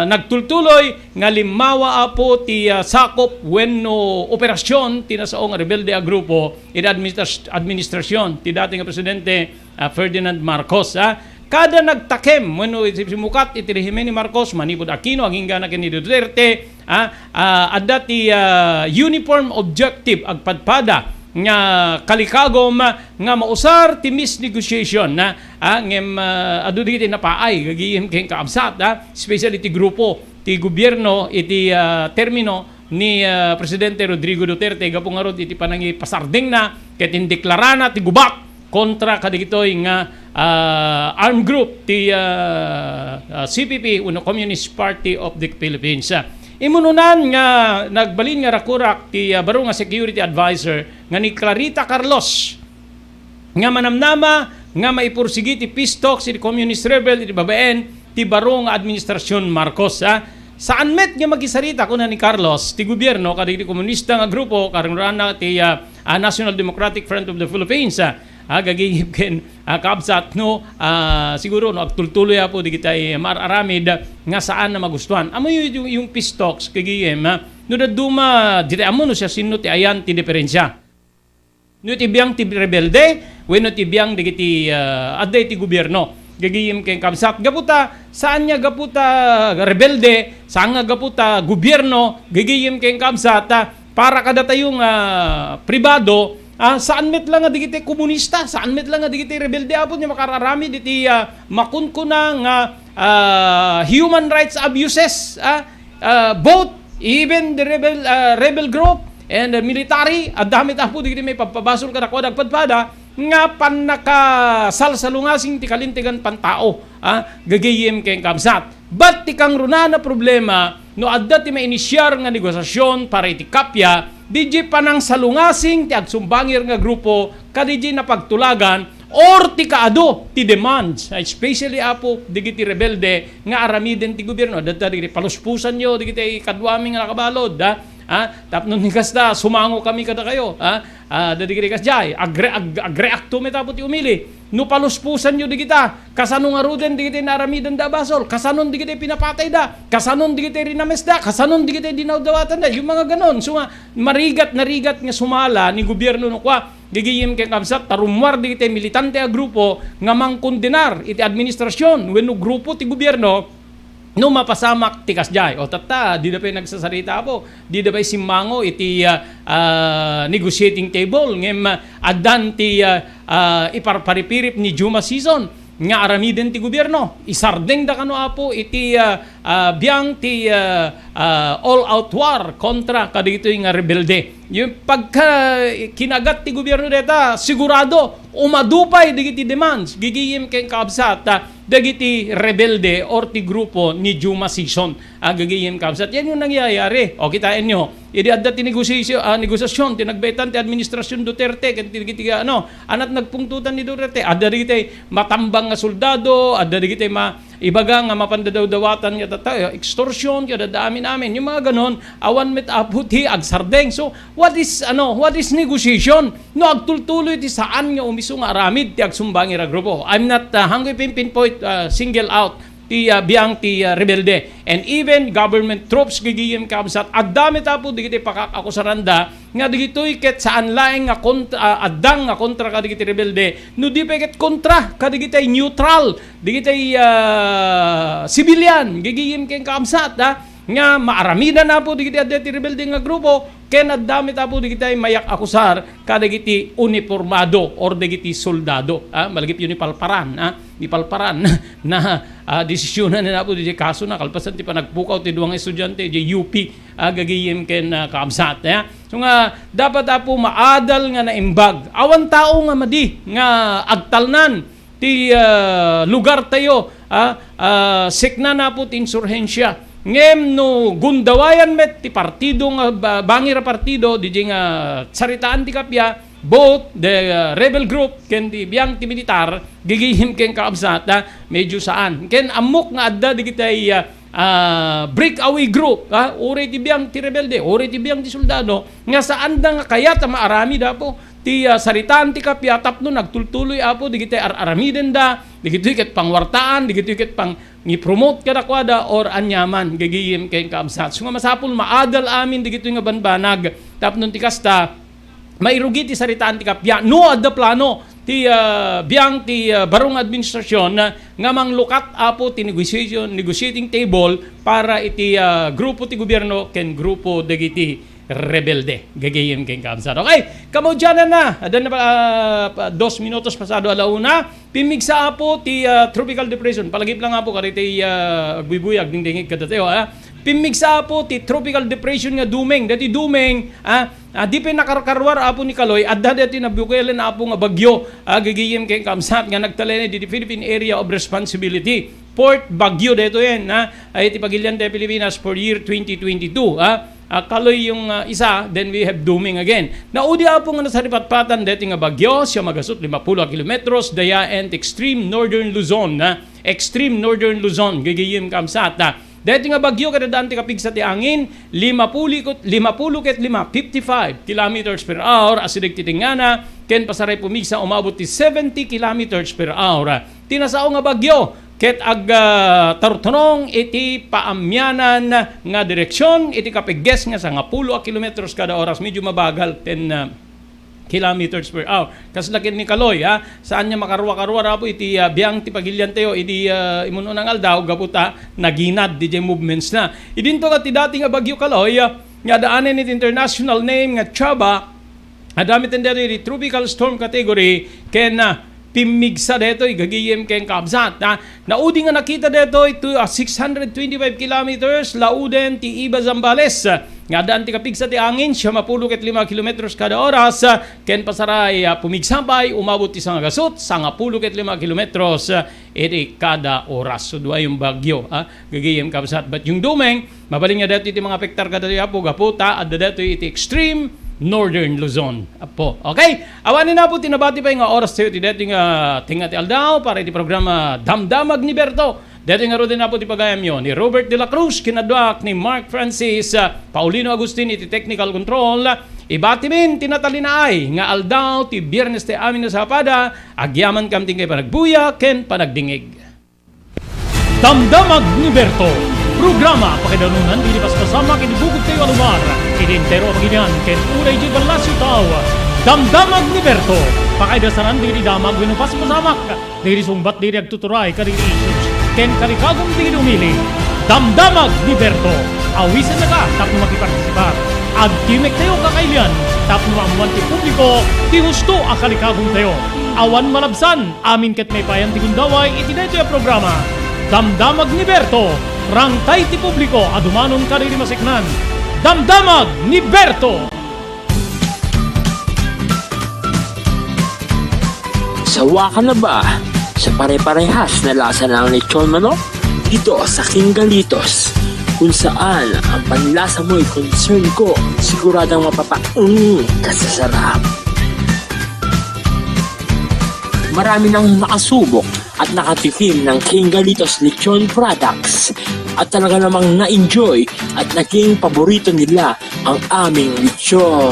[SPEAKER 1] nagtultuloy nga limawa apo ti sakop wenno operasyon tinasaong rebelde a grupo iti administrasyon ti dating presidente Ferdinand Marcos. Kada nagtakem wenno simukat iti rehimen ni Marcos manipod Aquino aging gana ken ni Duterte adda ti uniform objective agpadpada nga kalikagom nga mausar ti mis negotiation ngem adu digiti napaay gagiyem ken kaabsat especially ti grupo ti gobyerno iti termino ni presidente Rodrigo Duterte gapu nga rod iti panangi pasardeng na ket indeklarana ti gubak kontra kadigitoy nga armed group ti CPP uno Communist Party of the Philippines. Imununan nga nagbalin nga rakurak ti baro nga security advisor nga ni Clarita Carlos nga manamnama nga maipursigi ti peace talks ti communist rebel ti babaen ti baro nga administrasyon Marcos. Saan met nga magisarita kuna ni Carlos ti gobyerno kadigiti komunista nga grupo karungrana ti National Democratic Front of the Philippines. Gagingip ken kabsat no siguro no agtultuloy po di kita mararamid nga saan na magustuhan amo yung peace talks kagiyem no daduma dite amo no siya sino ti ayan ti diferensya no ti biang ti rebelde wenno ti biang digiti adday ti gobyerno gagiyem ken kabsat gaputa saan nya gaputa rebelde saan nga gaputa gobyerno gagiyem ken kabsat para kada tayong pribado. Saan met lang nga digiti komunista, saan met lang nga digiti rebelde apod nga makararami diti makunkuna nga human rights abuses, both even the rebel group and the military, damit apod digiti may pagpabasol ka dako dagpadpada nga panakasalsalungasing ti kalintigan pantao, gagayem ken kabsat. But ti kang runa na problema no adda ti mainisyar nga negosasyon para iti kapya DJ panang salungasing ti agsumbangir nga grupo kadiji na pagtulagan or ti kaado ti demands especially apo digiti rebelde nga aramiden ti gobyerno dadda digiti paluspusan nyo digiti kadwami nga nakabalod tapnon ni kasta sumango kami kada kayo dadigiti kasjay agreakto metapo ti umili no paluspusan nyo digita kasanon nga ruden digiti naramiden da basol kasanon digiti pinapatay da kasanon digiti rinames da kasanon digiti dinawdawatan da yung mga ganon so narigat nga sumala ni gobyerno no kwa gigiyem ken kabsat tarumwar digiti militante a grupo nga mangkondenar iti administrasyon wenno grupo ti gobyerno no mapasamak ti kasjay o tata di da pa nagsasarita po di da pa simmango iti negotiating table ngem addan ti iparparipirip ni Juma season nga aramiden ti gobyerno isardeng da kano apo iti biang ti all out war kontra kadagitoy nga rebelde yung pagka kinagat ti gobyerno deta sigurado umadupay digiti demands gigiyem ken kabsat dagiti rebelde or ti grupo ni Juma season gagiyem kabsat yan yung nangyayari o kitain nyo idi adda ti negosasyon tinagbetan ti administrasyon Duterte ken ti anat nagpungtutan ni Duterte adda digiti matambang nga soldado adda digiti ibaga nga mapandadaw-dawatan nga tayo extortion kada daamin amin yung mga ganon awan met aputi agsardeng so what is negotiation no agtultuloy ti saan nga umiso nga aramid ti agsumbangir a grupo I'm not hanggoy pinpoint single out ti biang ti rebelde and even government troops gigiyem kabsat addami tapo digiti pakakakusaranda nga digitoy ket saan laeng nga addang nga kontra kadigiti rebelde no di peket kontra kadigiti neutral digiti civilian gigiyem ken kabsat nga maaramida na po digiti adeti rebelde nga grupo ken addami tapo digiti mayak akusar kadigiti uniformado or digiti soldado malagip yun ni palparan na desisyonan na po di kaso na kalpasan ti panagpukaw ti duwang estudyante di UP gagiyem ken kaabsat so nga dapat po maadal nga naimbag awan tao nga madi nga agtalnan ti lugar tayo sikna na po ti insurhensya ngem no gundawayan met ti partido nga bangir partido di nga saritaan ti kapya both the rebel group ken di biyang ti militar gigihim ken kaabsat medyo saan ken amok nga adda digitay breakaway group ore ti biyang ti rebelde ore ti biyang ti soldado nga saan da nga kayat maarami da po ti saritaan ti kapyatap no nagtultuloy apo digitay aramiden da digitoy ket pangwartaan digitoy ket pang ni-promote kada kwada or anyaman gagiyim ken kaabsat so nga masapul maadal amin digitoy nga banbanag tapnon ti kasta mairugi ti saritaan ti kapya no adda plano ti biyang ti barong administrasyon nga manglukat apo ti negotiating table para iti grupo ti gobyerno ken grupo dagiti rebelde gagayem ken kaabsat. Okay, kamudyanan na adan na 2 minutos pasado alauna pimigsa apo ti tropical depression palagip lang apo kari ti agbibuyag dingdingig kadateo pimigsa apo ti tropical depression nga dumeng dati dumeng di pa nakarkarwar apo ni Kaloy adda dati nabukelan apo nga bagyo gagayem ken kaabsat nga nagtalene di Philippine Area of Responsibility Port Bagyo dito yan ay ti pagilian de Pilipinas for year 2022 Kaloy yung isa, then we have Duming again. Naudi po nga sa ripatpatan deti nga bagyo, siya magasot 50 kilometros, daya and extreme northern Luzon, extreme northern Luzon, gagayim kamsat. Deti nga bagyo kadadaan ti kapigsa ti angin, 55 kilometers per hour, asidig titingana, ken pasaray pumigsa umabot ti 70 kilometers per hour. Tinasao nga bagyo, ket tarutanong iti paamyanan nga direksyon iti kapigges nga sa 10 kilometros kada oras medyo mabagal 10 kilometers per hour kaslakin ni Kaloy saan niya makarwa-karwa po iti biyang ti pagilyan tayo iti imununang aldaw gaputa naginad DJ movements na idinto nga ti dati nga bagyo Kaloy nga daanen iti international name nga Chaba adamit tendero iti tropical storm category ken pimigsa deto gagiyem ken kaabsat naudi nga nakita deto ito 625 kilometers lauden ti Iba Zambales nga daan ti kapigsa ti angin siya mapuluket 5 kilometros kada oras ken pasaray pumigsabay umabot ti sanga gasot sanga puluket 5 kilometros iti kada oras so duay yung bagyo gagiyem kaabsat but yung dumeng mabaling nga deto iti mga pektar kada apo gaputa adda deto iti extreme Northern Luzon. Apo. Okay? Awanin na po, tinabati pa yung oras tayo. Tinati nga tingati aldaw para iti programa Damdamag ni Berto. Dito nga ro din na po tipagayam yun ni Robert de la Cruz, kinadwak ni Mark Francis, Paulino Agustin, iti technical control. Ibati min, tinatalinaay, nga aldaw, ti biyernes ti amin na sapada, agyaman kam tingkay panagbuya, ken panagdingig. Damdamag ni Berto. Programa pakidanunan di pas kasama kinibugog tayo alumar idintero paginian ken unay di balasyo tao Damdamag ni Berto pakaidasaran diri damag winupas pasamak diri sumbat diri agtuturay kariri issues ken karikagong diri umili Damdamag ni Berto awisan na ka tapno makipartisipar agtimek tayo kakailian tapno amuan ti publiko ti husto akalikagong tayo awan malabsan amin ket may payan ti gundaway iti daytoy programa Damdamag ni Berto rangtay ti publiko adumanon kariri masiknan Damdamag ni Berto.
[SPEAKER 2] Sawa ka na ba sa pare-parehas na lasa ng lechon manok? Dito sa King Galitos, kung saan ang panlasa mo'y concern ko, siguradang kasasarap. Marami nang nakasubok at nakatikim ng King Galitos lechon products at talaga namang na-enjoy at naging paborito nila ang aming lechon.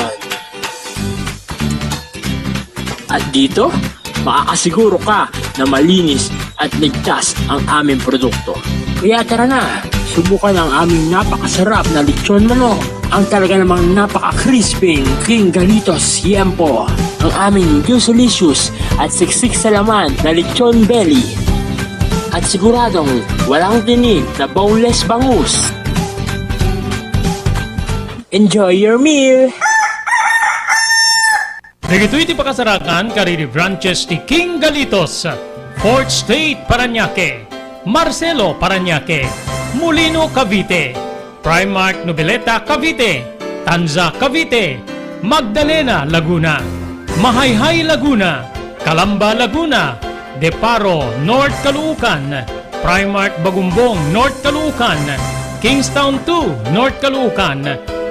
[SPEAKER 2] At dito, makakasiguro ka na malinis at ligtas ang aming produkto. Kaya tara na, subukan ang aming napakasarap na lechon manok. Ang talaga namang napaka-crisping King Galitos Yempo. Ang aming juicy-licious at siksik sa laman na lechon belly. At siguradong walang tinig na boneless bangus. Enjoy your meal!
[SPEAKER 1] Dagito iti pakasarakan kariri branches ti King Galitos, Fort State Parañaque, Marcelo Parañaque, Molino Cavite, Primark Noveleta Cavite, Tanza Cavite, Magdalena Laguna, Mahayhay Laguna, Calamba Laguna, Deparo North Caloocan, Primark Bagumbong North Caloocan, Kingstown 2 North Caloocan,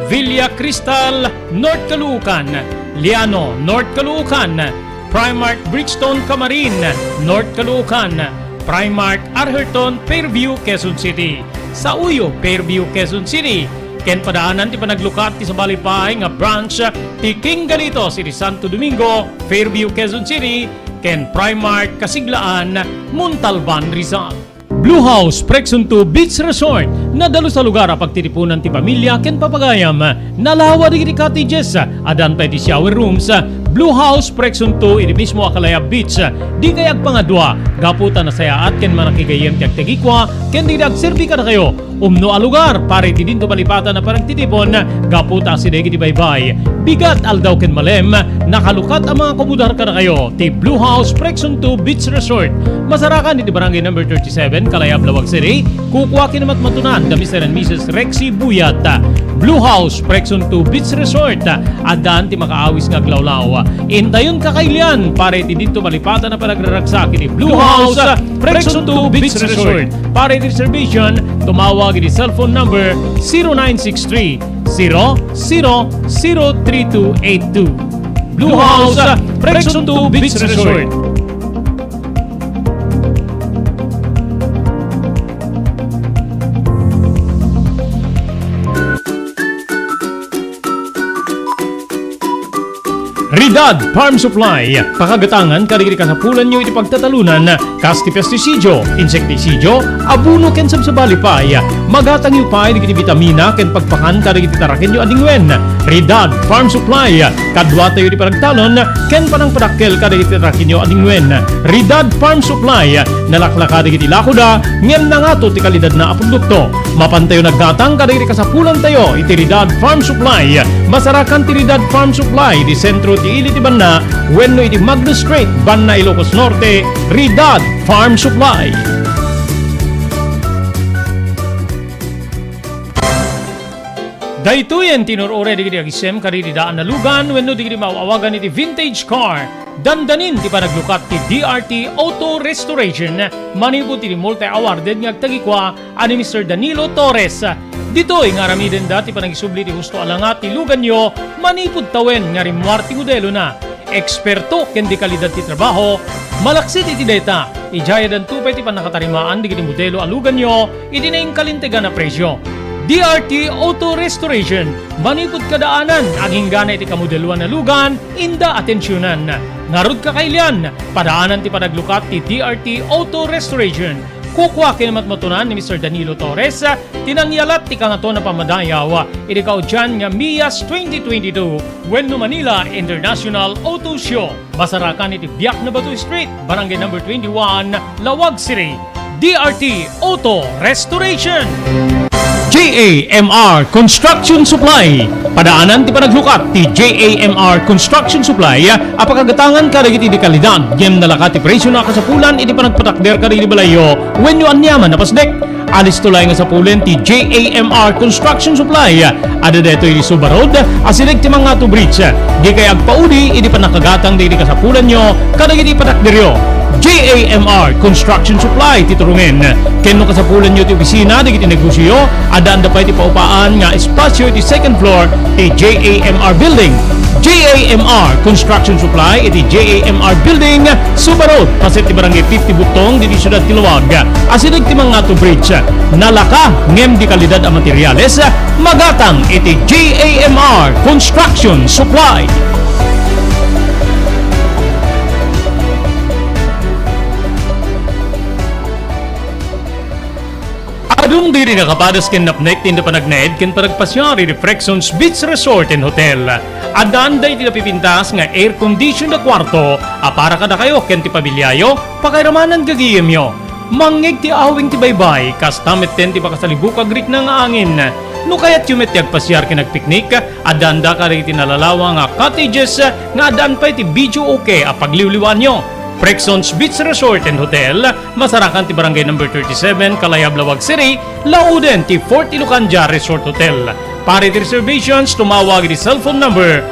[SPEAKER 1] Villa Cristal North Caloocan, Liano, North Caloocan, Primark Bridgestone Camarin, North Caloocan, Primark Arherton, Fairview, Quezon City. Sa Uyo, Fairview, Quezon City. Ken padaanan ti panaglukat ti sa Balipay nga branch ti King Galito, City Santo Domingo, Fairview, Quezon City. Ken Primark Kasiglaan, Montalban, Rizal. Blue House Prexon 2 Beach Resort nadalo sa lugar a pagtitipunan ti pamilya ken papagayam nalawa di cottages adan pa ti shower rooms. Blue House Prexon 2 iti mismo Akalaya Beach di kayag pangadwa gaputan na sayaat ken manakigayem ti agtegikwa ken di agserbi ka na kayo umno a lugar pare ti dinto palipatan na paragtitipon gaputa si degi di baybay bigat aldaw ken malem nakalukat ang mga komudar ka na kayo ti Blue House Prexon 2 Beach Resort masarakan iti barangay number 37 Kalayab Lawag City kukuha kinamat matunan ka Mr. and Mrs. Rexy Buyat. Blue House Prexon 2 Beach Resort adan ti makaawis nga glawlaw intayon kakailian pare ti dito malipatan na panagraragsak iti Blue House Prexon 2 Beach Resort pare ti reservation tumawag iti cellphone number 0963 003282. Blue House Prexon 2 Beach Resort. Ridad Farm Supply, pakagatangan karigiri kasapulan nyo iti pagtatalunan, kasti pesticidio, insekticidio, abuno ken sabsabalipay, magatang yu pay digiti vitamina ken pagpakan karigiti taraken yu adingwen. Ridad Farm Supply, kadwa tayo di paragtalon, ken panang padakkel karigiti taraken yu adingwen. Ridad Farm Supply, nalaklaka digiti lakoda, ngem na nga to ti kalidad na produkto. Mapantayo naggatang karigiti kasapulan tayo iti Ridad Farm Supply, masarakan ti Ridad Farm Supply di sentro ti ili ti banna wenno iti Magnus Strait banna Ilocos Norte. Ridad Farm Supply. Daytoyen tinurure digiti agisem karididaan na lugan wenno digiti mauawagan iti vintage car. Dandanin ti panaglukat ti DRT Auto Restoration manipod ti multi-awarded nga agtagikwa ani Mr. Danilo Torres. Dito'y nga ramiden dati panagisubli ti husto alangat ti lugan nyo, manipod tawen nga rimwar ti modelo na. Eksperto ken di kalidad ti trabaho, malaksit iti data, ijaya dan tupay ti panakatarimaan di modelo alugan nyo, iti na kalintegan na presyo. DRT Auto Restoration, manipod kadaanan, aging gana iti kamodeluan na lugan, inda atensyonan. Narod kakailian, padaanan ti panaglukat ti DRT Auto Restoration. Kukuha kinamat matunan ni Mr. Danilo Torres, tinangyalat ti kangato na pamadayaw, iti kaudyan nga Mias 2022, Wenno Manila International Auto Show. Masarakan iti Biak na Batu Street, Barangay number 21, Lawag City. DRT Auto Restoration. JAMR Construction Supply, padaanan ti panaglukat ti JAMR Construction Supply, apakagatangan kadagiti di kalidad gem nalaka ti presyo na kasapulan iti panagpatakder kadagiti balayo wenno anyaman na pasdek. Alis tulay nga sapulen ti JAMR Construction Supply ada deto iti Suba Road asilig ti mga to bridge di kay agpaudi iti panakagatang di kasapulan nyo kadagiti patakderyo. JAMR Construction Supply titurungen kenno kasapulan nyo ti opisina digiti negosyo ada anda pa iti paupaan nga espasyo iti second floor ti JAMR Building. JAMR Construction Supply iti JAMR Building Suba Road paset ti barangay 50 Butong di siyudad ti Luwag asilig ti mga to bridge nalaka ngem di kalidad a materyales magatang iti JAMR Construction Supply. Adung diri nakapadas ken napnek tinda panagned ken panagpasyari di Frexons Beach Resort and Hotel. Adan day ti napipintas nga air condition na kwarto para kada kayo ken ti pamilyayo pakairamanan gagiyem yo. Mangeg ti awing ti baybay kastamet ten ti pakasalibukag rik na nga angin. No kayat yumet ti agpasyar ken nagpiknik adan da ka ti nalalawa nga cottages nga adan pa ti video okay a pagliwliwan nyo. Frexons Beach Resort and Hotel, masarakan ti barangay number 37, Kalayab, Lawag City, lauden ti Fort Ilocanja Resort Hotel. Para ti reservations, tumawag di cellphone number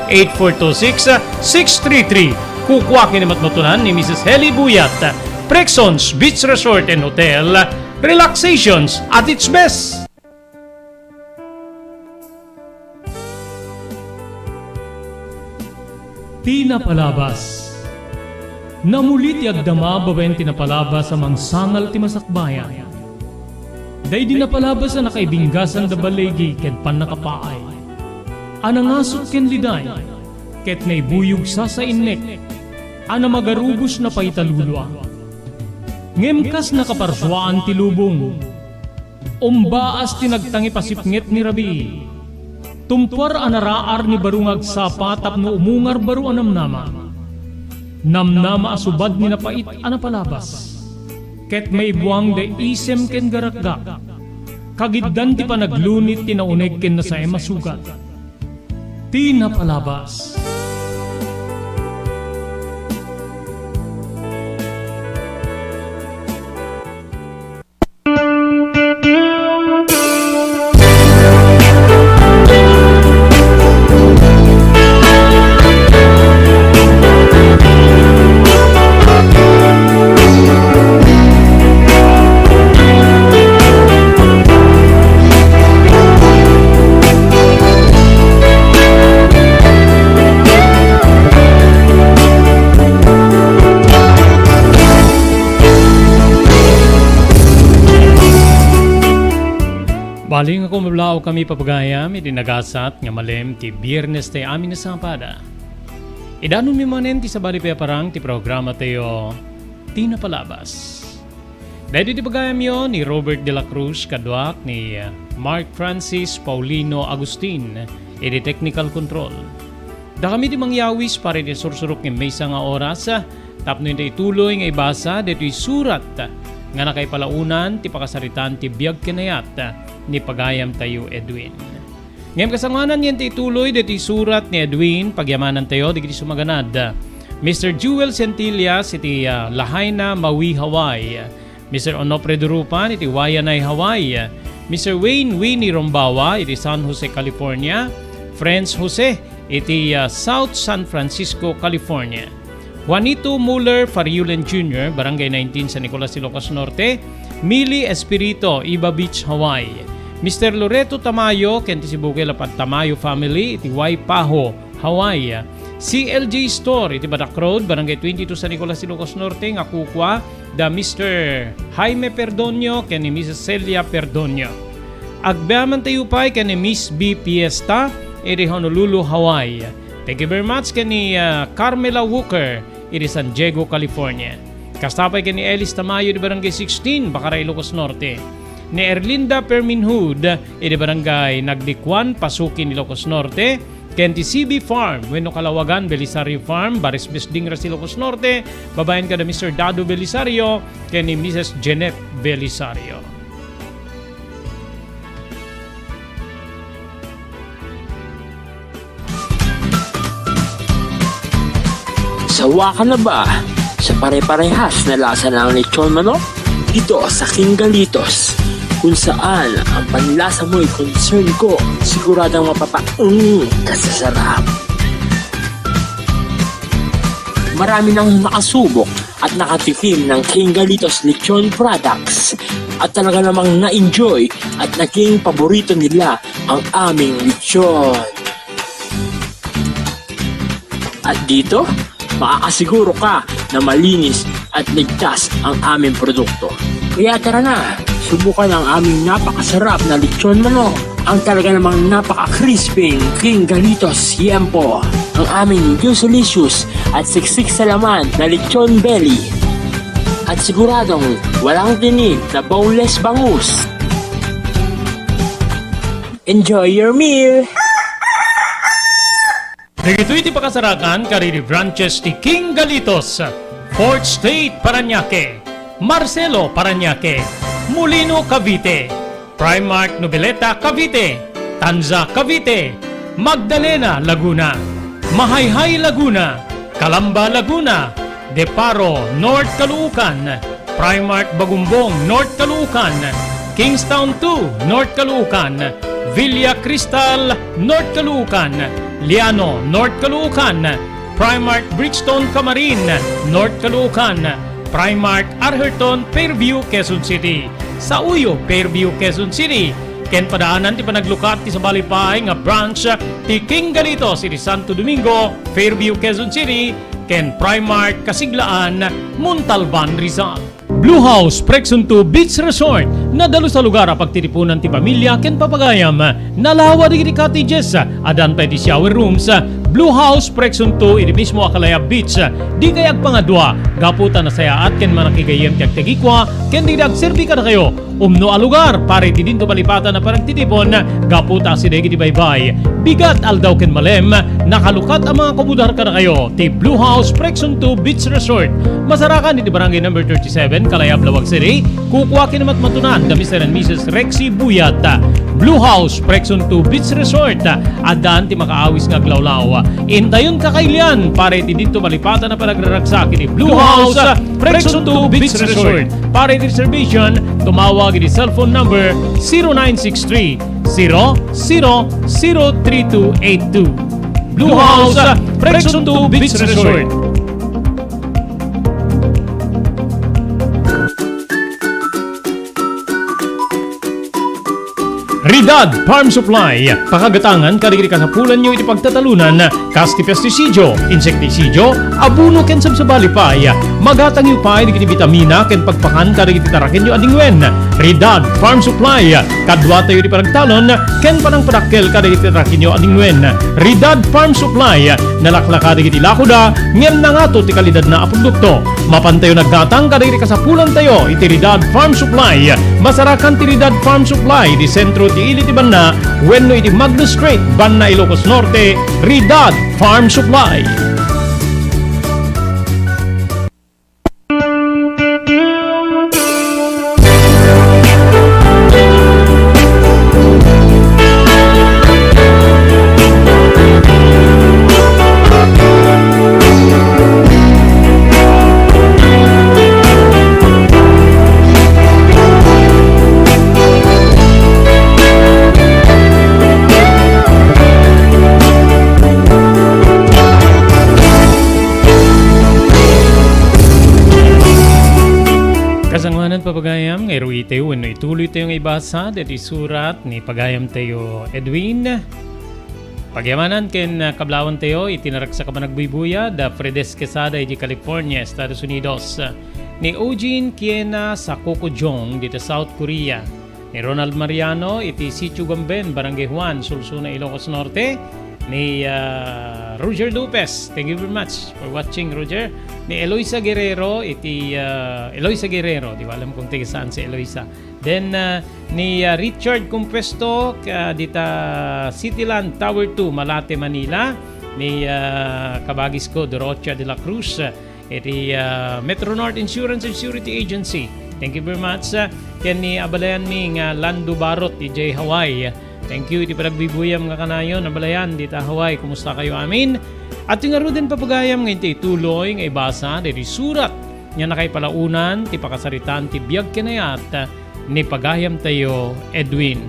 [SPEAKER 1] 0920-8426-633. Kukuha kinamatmatunan ni Mrs. Heli Buyat. Frexons Beach Resort and Hotel, relaxations at its best. Ti napalabas. Namulit yagdama babaen ti napalabas amang sangal ti masakbayan. Day di napalabas na nakaibinggasan da balegi ket pan nakapaay. Anangasot ken liday ket naibuyog sa innek. Ana magarubos na paitalulwa. Ngemkas nakaparswaan ti lubong. Umbaas ti nagtangi pasipnget ni Rabi. Tumpar anaraar ni barungag sapa tapno umungar baru anamnama. Namnama asubad ni napait anapalabas. Ket may buwang de isem ken garakgak. Kagiddan ti panaglunit ti nauneg ken nasae masugat. Ti napalabas. Baling ako mablao kami papagayam, itinagasat nga malem ti biyernes tayo amin na sampada. Idanon mi manen ti sabali pa parang ti programa tayo, Ti napalabas. Dahil ti pagayam yon ni Robert de la Cruz kadwak ni Mark Francis Paulino Agustin, iti technical control. Da kami ti mangyawis para ti sursurok ng mesa nga oras, tapno yung ituloy nga ibasa dito surat nga nakay palaunan ti pakasaritan ti biyag kinayat ni pagayam tayo Edwin. Ngayon kasanganan yan ti ituloy dito surat ni Edwin pagyamanan tayo digiti sumaganad. Mr. Jewel Centillas iti Lahaina, Maui, Hawaii. Mr. Onofre Durupan iti Wayanay, Hawaii. Mr. Wayne Winnie Rombawa iti San Jose, California. Franz Jose iti South San Francisco, California. Juanito Muller Fariulen Jr., Barangay 19 San Nicolas, Ilocos Norte. Mili Espirito, Iba Beach, Hawaii. Mr. Loreto Tamayo, Kenti Sibuke Lapat Tamayo Family, iti Waipaho, Hawaii. CLJ Store, iti Batak Road, Barangay 22 San Nicolas, Ilocos Norte, nga kukwa, da Mr. Jaime Perdonio, ken ni Mrs. Celia Perdonio. Agbeaman tayo pa ken ni Miss B. Piesta, iti Honolulu, Hawaii. Thank you very much ken ni Carmela Walker, iti San Diego, California. Kastapay ken ni Elis Tamayo, iti Barangay 16, Bakaray, Ilocos Norte. Ni Erlinda Perminhood, iti Barangay Nagdikwan, Pasukin, Ilocos Norte. Ken ti CB Farm, Bueno Kalawagan, Belisario Farm, Baris Bisding, Ilocos Norte. Babayan ka na Mr. Dado Belisario, ken ni Mrs. Jeanette Belisario.
[SPEAKER 2] Sawa ka na ba sa pare-parehas na lasa ng lechon manok? Dito sa King Galitos, kung saan ang panlasa mo'y concern ko, siguradang kasasarap. Marami nang nakasubok at nakatikim ng King Galitos lechon products at talaga namang na-enjoy at naging paborito nila ang aming lechon. At dito, makakasiguro ka na malinis at ligtas ang aming produkto. Kaya tara na, subukan ang aming napakasarap na lechon manok. Ang talaga namang napaka-crispy King Galitos Yempo. Ang aming juicy-licious at siksik sa laman na lechon belly. At siguradong walang tinig na boneless bangus. Enjoy your meal!
[SPEAKER 1] Nagito'y ti pakasarakan kariri branches ti King Galitos, Fort State, Parañaque, Marcelo, Parañaque, Molino, Cavite, Primark Noveleta, Cavite, Tanza, Cavite, Magdalena, Laguna, Mahayhay, Laguna, Calamba, Laguna, Deparo, North Caloocan, Primark Bagumbong, North Caloocan, Kingstown 2, North Caloocan, Villa Cristal, North Caloocan, Liano, North Caloocan, Primark Bridgestone Camarin, North Caloocan, Primark Arherton, Fairview, Quezon City, Sauyo, Fairview, Quezon City, ken padaanan ti panaglukat ti sa Balipay nga branch ti King Galitos iti Santo Domingo, Fairview, Quezon City, ken Primark Kasiglaan, Montalban, Rizal. Blue House Prexon 2 Beach Resort nadalo sa lugar a pagtitipunan ti pamilya ken papagayam nalawa di cottages adan pa ti shower rooms. Blue House Prexon 2 iti mismo Akalaya Beach di kayag pangadwa gaputan na sayaat ken manakigayem ti agtegikwa ken di agserbi ka na kayo umno a lugar pare ti dinto palipatan na paragtitipon gaputa si degi di baybay bigat aldaw ken malem nakalukat ang mga komudar ka na kayo ti Blue House Prexon 2 Beach Resort masarakan iti barangay number 37 Kalayab, Lawag City kukuha kinamat matunan da Mr. and Mrs. Rexy Buyat. Blue House Prexon 2 Beach Resort adan ti makaawis nga glawlaw intayon kakailian pare ti dito malipatan na panagraragsak iti Blue House Prexon 2 Beach Resort pare ti reservation tumawag iti cellphone number 0963 003282. Blue House Prexon 2 Beach Resort. Ridad Farm Supply, pakagatangan kadigiri kasapulan nyo iti pagtatalunan, kasti pesticidio, insekticidio, abuno ken sabsabalipay, magatang yu pay digiti vitamina ken pagpakan kadigiti taraken nyo adingwen. Ridad Farm Supply, kadwa tayo di paragtalon, ken panang padakkel kadigiti taraken nyo adingwen. Ridad Farm Supply, nalaklaka digiti lakuda, ngem nangato ti kalidad na produkto. Mapantayo naggatang kadigiti kasapulan tayo iti Ridad Farm Supply, masarakan ti Ridad Farm Supply di sentro ti ili ti banna wenno iti Magnus Strait banna Ilocos Norte. Ridad Farm Supply. Kasangwanan papagayam ngay ruite wenno ituloy tayo nga ibasa deti surat ni pagayam tayo Edwin. Pagyamanan ken kablawan tayo itinarak sa kamanagbuibuya da Fredes Quesada di California, Estados Unidos. Ni Eugene Kiena sa Kokojong dito South Korea. Ni Ronald Mariano iti Sitio Gamben, Barangay Juan, Sulsuna, Ilocos Norte. Ni Roger Lopez, thank you very much for watching, Roger. Ni Eloisa Guerrero, Eloisa Guerrero, di ba alam kung taga saan si Eloisa. Then ni Richard Compuesto dita Cityland Tower 2, Malate, Manila. Ni kabagis ko Dorocha de la Cruz, iti Metro North Insurance and Security Agency. Thank you very much. Ken ni abalayan mi nga Lando Barot, DJ Hawaii. Thank you iti panagbibuyam nga kanayon nabalayan dita Hawaii. Kumusta kayo amin? At yung nga din papagayam ngayon ti tuloy nga ibasa diri surat nya nakay palaunan ti pakasaritan ti biag kinayat ni pagayam tayo Edwin.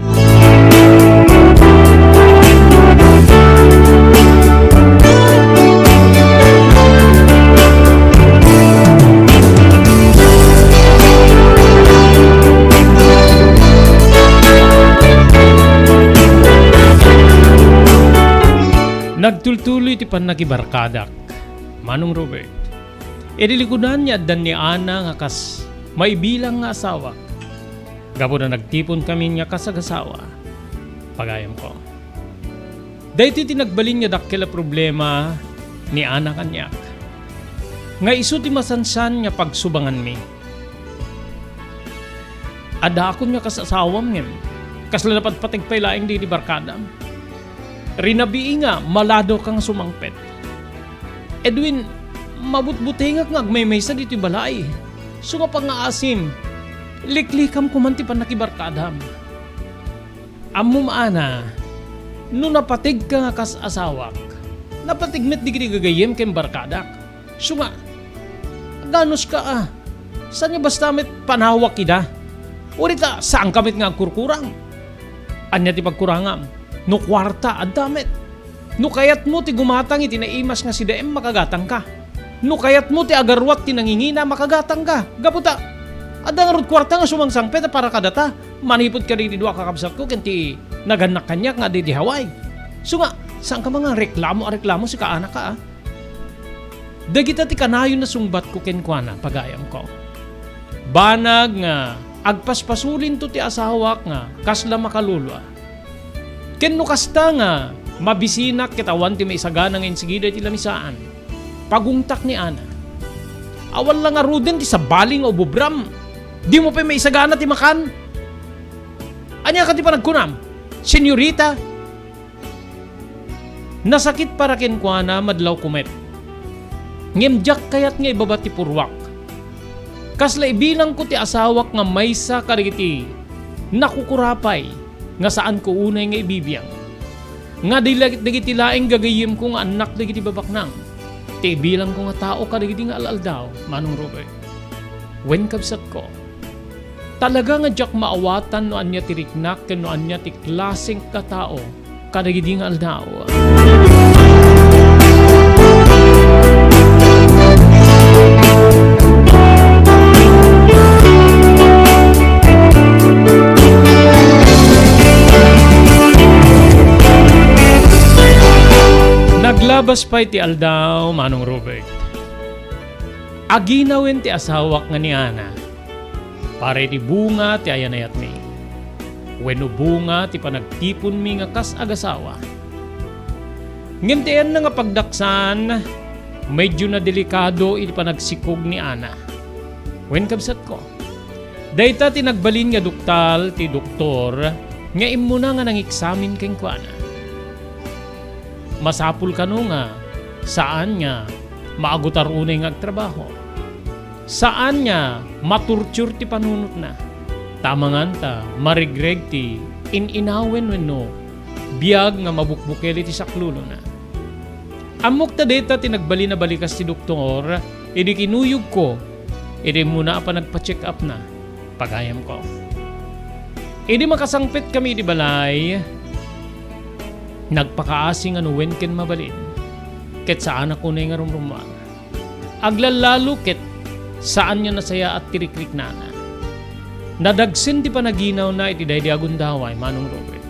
[SPEAKER 1] Nagtultuloy ti panakibarkadak, Manong Robert. Idilikudan niya dan ni Ana nga kas may bilang nga asawa. Gapo na nagtipon kami nga kasagasawa. Pagayam ko. Dahil tinagbalin niya dakila problema ni Ana kanyak. Nga iso ti masansan nga pagsubangan mi. Ada ako niya kasasawam ngem. Kasla dapat patigpay laing di barkadam. Rinabii nga, malado kang sumangpet. Edwin, mabutbuti nga ngagmaymay sa dito'y balay. So nga pang asim, liklikam kumanti pa nakibarkadam. Amum ana, no napatig ka nga kas asawak, napatigmet di gagayem kem barkadak. So nga, ganos ka saan nga basta met panawak ida? Urita, saan kamit nga kurkurang? Anya ti pagkurangam? No kwarta, adamit. No kayat mo ti gumatang iti naimas nga si Daem makagatang ka. No kayat mo ti agarwat ti nangingina makagatang ka. Gaputa, adang rod kwarta nga sumangsangpet para kadata. manipod ka rin dua kakabsat ko kanti naganak kanya nga di Hawaii. So nga, saan ka mga reklamo si kaanak ka Dagita ti kanayon na sungbat ko kenkwana pagayam ko. Banag nga, agpaspasulin to ti asawak nga, kasla makalulwa. Ken no kasta nga, mabisinak kitawan ti may sagana ngayon sigida ti lamisaan. Pagungtak ni Ana. Awal lang nga ruden ti sabaling o bubram. Di mo pa may sagana ti makan. Anya ka ti panagkunam? Senyorita? Nasakit para kenkwana madlaw kumet. Ngimjak kayat nga ibaba ti purwak. Kasla ibilang ko ti asawak nga maysa karigiti nakukurapay nga saan ko unay nga ibibiyang. Nga digiti laeng gagayim ko nga anak digiti babaknang. Ti ibilang ko nga tao karigiti nga alaldaw, Manong Robert. Wen kabsat ko. Talaga nga jak maawatan no anya ti riknak ken no anya ti klaseng katao karigiti nga aldaw. Naglabas pa iti aldaw, Manong Robert. Aginawin ti asawak nga ni Ana. Pare ti bunga ti ayanayat mi. Wenno bunga ti panagtipon mi nga kas agasawa. Ngintian na nga pagdaksan, medyo na delikado iti panagsikog ni Ana. Wen kabsat ko. Dayta ti nagbalin nga duktal ti doktor nga imuna nga nangiksamin keng kuana. Masapul ka no nga, saan nga maagutar unay nga agtrabaho. Saan nga maturture ti panunot na. Tamangan ta, marigreg ti ininawen wenno, biyag nga mabukbukel ti saklulo na. Amok ta deta ti nagbali na balikas ti doktor, idi kinuyog ko, idi muna pa nagpa-check up na, pagayam ko. Idi makasangpit kami di balay, nagpakaasing anuwen ken mabalin. Ket saan ako na nga rumrumang. Aglalalo ket saan niya nasaya at tirikrik na. Nadagsin di panaginaw na iti daydi agundaway, Manong Robert.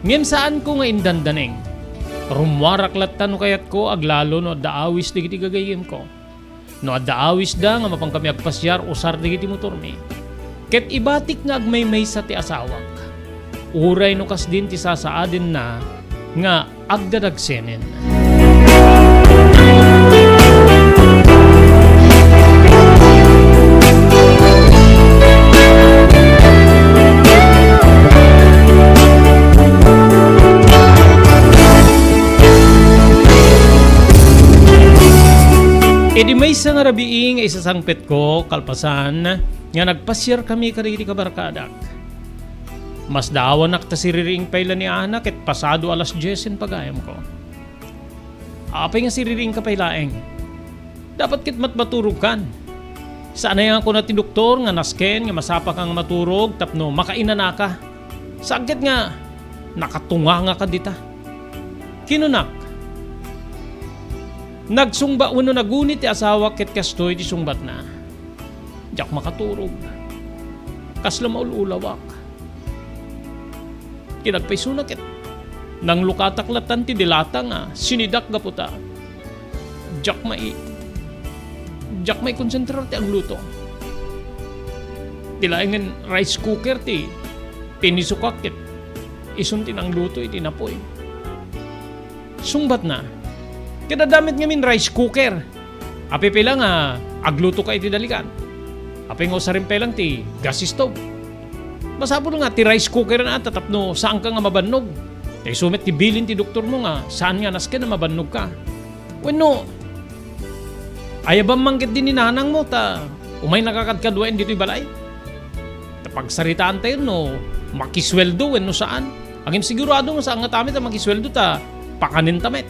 [SPEAKER 1] Ngem saan ko nga indandaneng. Rumwaraklat no kayat ko aglalo no daawis di kiti gagayim ko. No daawis da nga mapang kami agpasyar usar di kiti motor mi. Ket ibatik nga agmaymay sa ti asawak. Uray no kas din ti sasaadin na nga agdadagsenen. Edi may isang rabiing isasangpet ko kalpasan nga nagpasyar kami kariti kabarkadak. Mas daawan nakta siriring payla ni anak ket pasado alas 10 pagayam ko. Apay nga siriring kapaylaeng. Dapat kit matmaturog kan. Saanayan ko na ti doktor nga nasken nga masapa kang maturog tapno makainana ka. Sagket nga nakatunga nga ka dita. Kinunak. Nagsungba uno nagunit ti asawa ket kastoy ti sungbat na. Diyak makaturog. Kasla maululawak. Kinagpaisunak ket nang lukataklatan ti dilata nga sinidak gaputa. Diyak may konsentrar ti ang luto. Tilaengen rice cooker ti pinisukak ket isuntin ang luto iti napoy. Sungbat na. Kinadamit ngamin rice cooker. Api lang agluto ka iti dalikan. Api nga usarin pelang ti gas stove. Masapon nga ti rice cooker na tatapno saan ka nga mabannog. Tay sumet ti bilin ti doktor mo nga saan nga nasken na mabannog ka. Wenno ayabang manggit din ni nanang mo ta umay nakakadkadwain dito'y balay. Tapagsaritaan tayo no makisweldo wenno saan. Agim sigurado nga saan nga tamit ang makisweldo ta pakanin tamet.